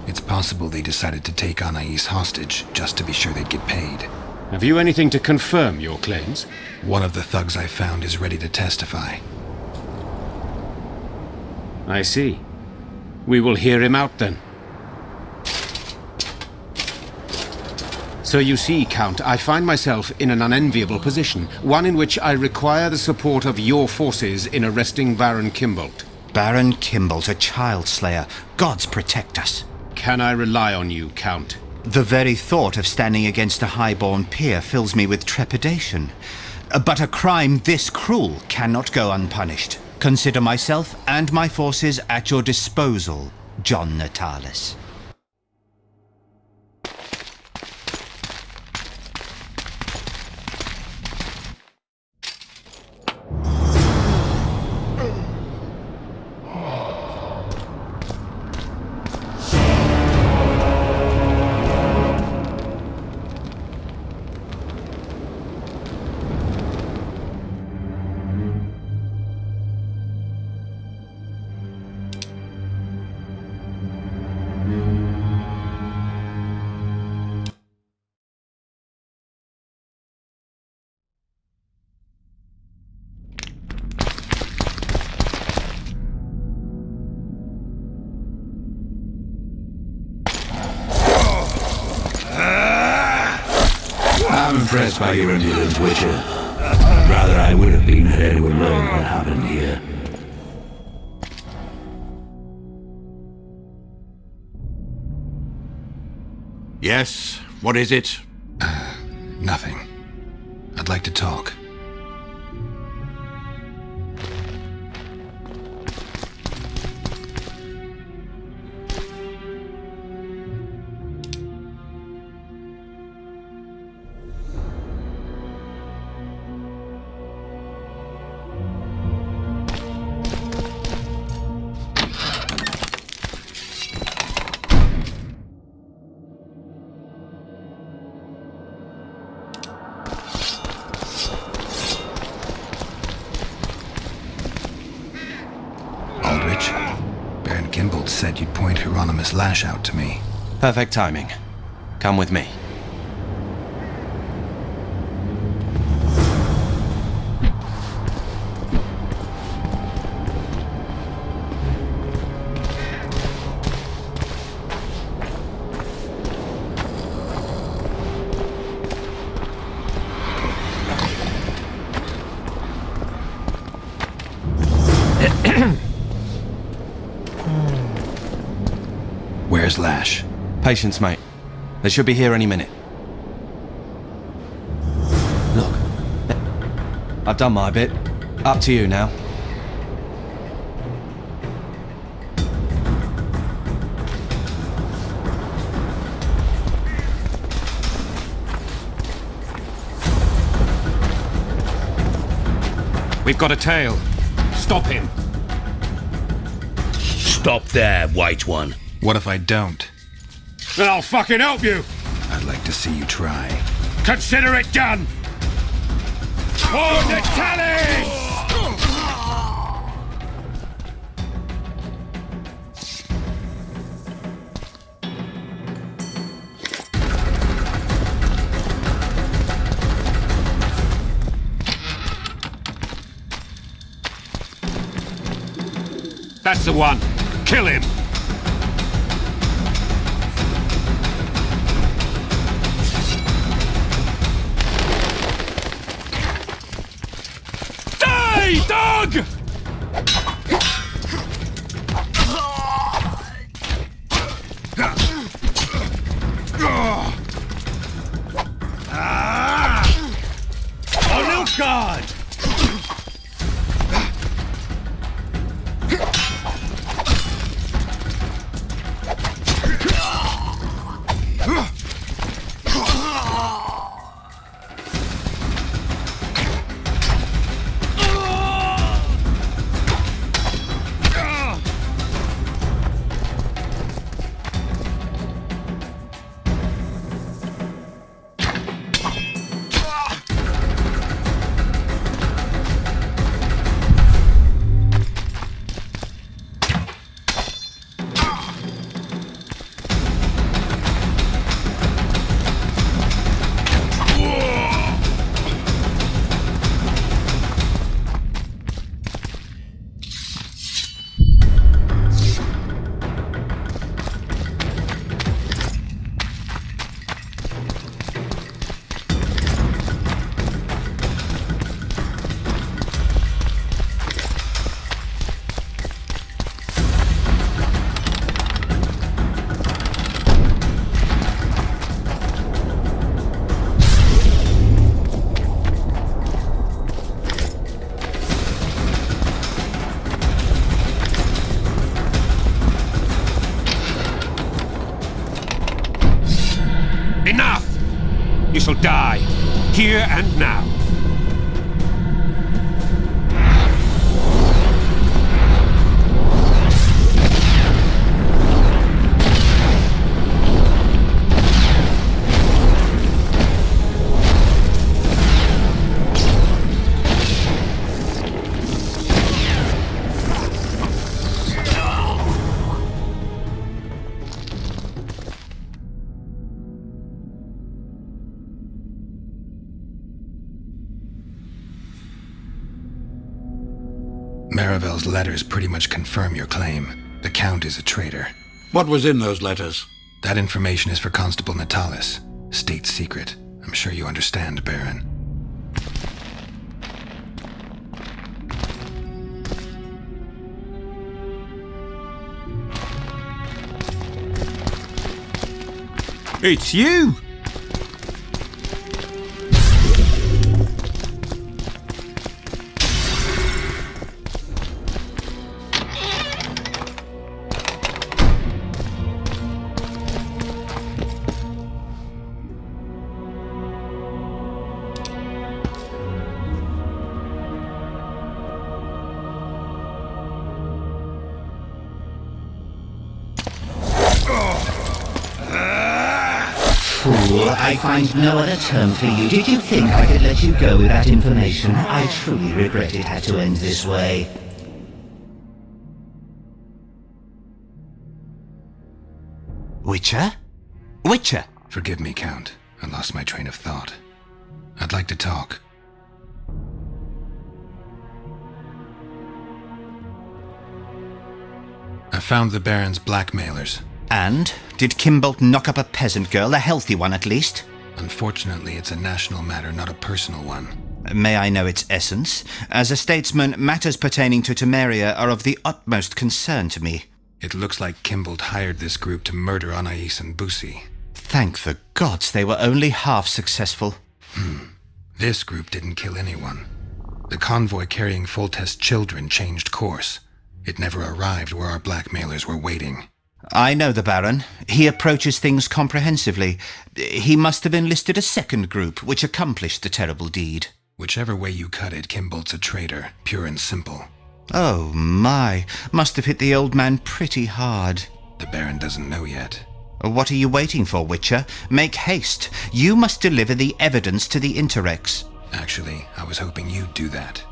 It's possible they decided to take Anais hostage just to be sure they'd get paid. Have you anything to confirm your claims? One of the thugs I found is ready to testify. I see. We will hear him out then. So you see, Count, I find myself in an unenviable position, one in which I require the support of your forces in arresting Baron Kimbolt. Baron Kimbolt, a child slayer. Gods protect us. Can I rely on you, Count? The very thought of standing against a highborn peer fills me with trepidation. But a crime this cruel cannot go unpunished. Consider myself and my forces at your disposal, John Natalis. I'm impressed by your endurance, Witcher. Rather I would have been had anyone known what happened here. Yes, what is it? Nothing. I'd like to talk. Baron Kimbolt said you'd point Hieronymus Lash out to me. Perfect timing. Come with me. Where's Lash? Patience, mate. They should be here any minute. Look. I've done my bit. Up to you now. We've got a tail. Stop him. Stop there, White One. What if I don't? Then I'll fucking help you! I'd like to see you try. Consider it done! For Natalis! That's the one. Kill him! Die, dog! On Nilfgaard! die. Here and now. Maravel's letters pretty much confirm your claim. The Count is a traitor. What was in those letters? That information is for Constable Natalis. State secret. I'm sure you understand, Baron. It's you! Fool, I find no other term for you. Did you think I could let you go with that information? I truly regret it had to end this way. Witcher? Witcher! Forgive me, Count. I lost my train of thought. I'd like to talk. I found the Baron's blackmailers. And? Did Kimbolt knock up a peasant girl, a healthy one at least? Unfortunately, it's a national matter, not a personal one. May I know its essence? As a statesman, matters pertaining to Temeria are of the utmost concern to me. It looks like Kimbolt hired this group to murder Anais and Busi. Thank the gods they were only half successful. This group didn't kill anyone. The convoy carrying Foltest's children changed course. It never arrived where our blackmailers were waiting. I know the Baron. He approaches things comprehensively. He must have enlisted a second group, which accomplished the terrible deed. Whichever way you cut it, Kimbolt's a traitor, pure and simple. Oh my, must have hit the old man pretty hard. The Baron doesn't know yet. What are you waiting for, Witcher? Make haste. You must deliver the evidence to the Interrex. Actually, I was hoping you'd do that.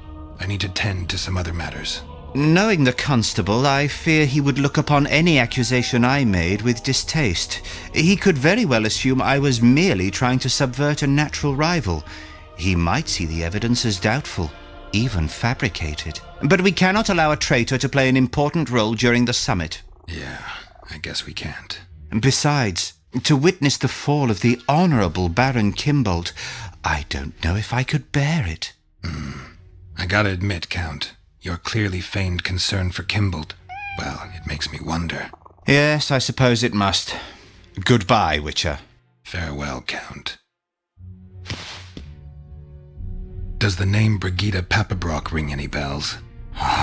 I need to tend to some other matters. Knowing the constable, I fear he would look upon any accusation I made with distaste. He could very well assume I was merely trying to subvert a natural rival. He might see the evidence as doubtful, even fabricated. But we cannot allow a traitor to play an important role during the summit. Yeah, I guess we can't. Besides, to witness the fall of the honorable Baron Kimbolt, I don't know if I could bear it. I gotta admit, Count, your clearly feigned concern for Kimbolt, well, it makes me wonder. Yes, I suppose it must. Goodbye, Witcher. Farewell, Count. Does the name Brigida Papabrock ring any bells?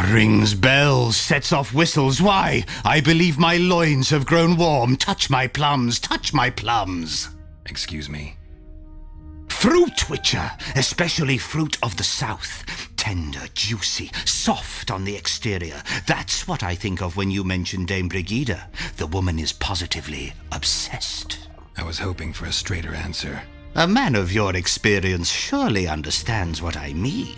Rings bells, sets off whistles. Why? I believe my loins have grown warm. Touch my plums, touch my plums. Excuse me? Fruit, Witcher, especially fruit of the south. Tender, juicy, soft on the exterior. That's what I think of when you mention Dame Brigida. The woman is positively obsessed. I was hoping for a straighter answer. A man of your experience surely understands what I mean.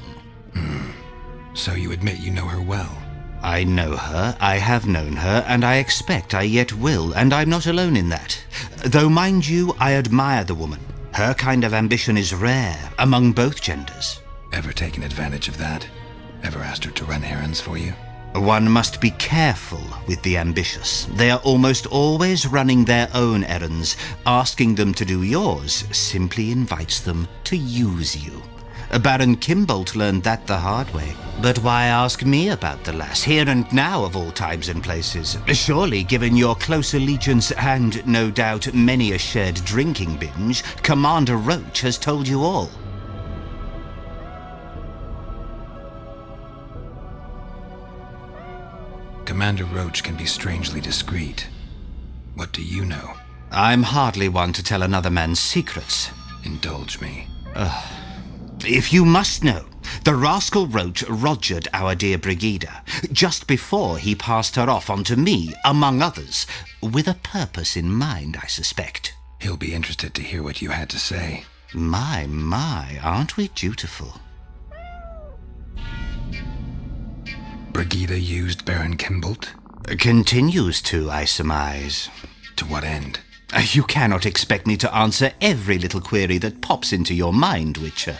So you admit you know her well? I know her, I have known her, and I expect I yet will, and I'm not alone in that. Though, mind you, I admire the woman. Her kind of ambition is rare among both genders. Ever taken advantage of that? Ever asked her to run errands for you? One must be careful with the ambitious. They are almost always running their own errands. Asking them to do yours simply invites them to use you. Baron Kimbolt learned that the hard way. But why ask me about the lass, here and now of all times and places? Surely, given your close allegiance and, no doubt, many a shared drinking binge, Commander Roche has told you all. Commander Roche can be strangely discreet. What do you know? I'm hardly one to tell another man's secrets. Indulge me. If you must know, the rascal Roche rogered our dear Brigida just before he passed her off onto me, among others, with a purpose in mind, I suspect. He'll be interested to hear what you had to say. My, aren't we dutiful? Brigida used Baron Kimbolt? Continues to, I surmise. To what end? You cannot expect me to answer every little query that pops into your mind, Witcher.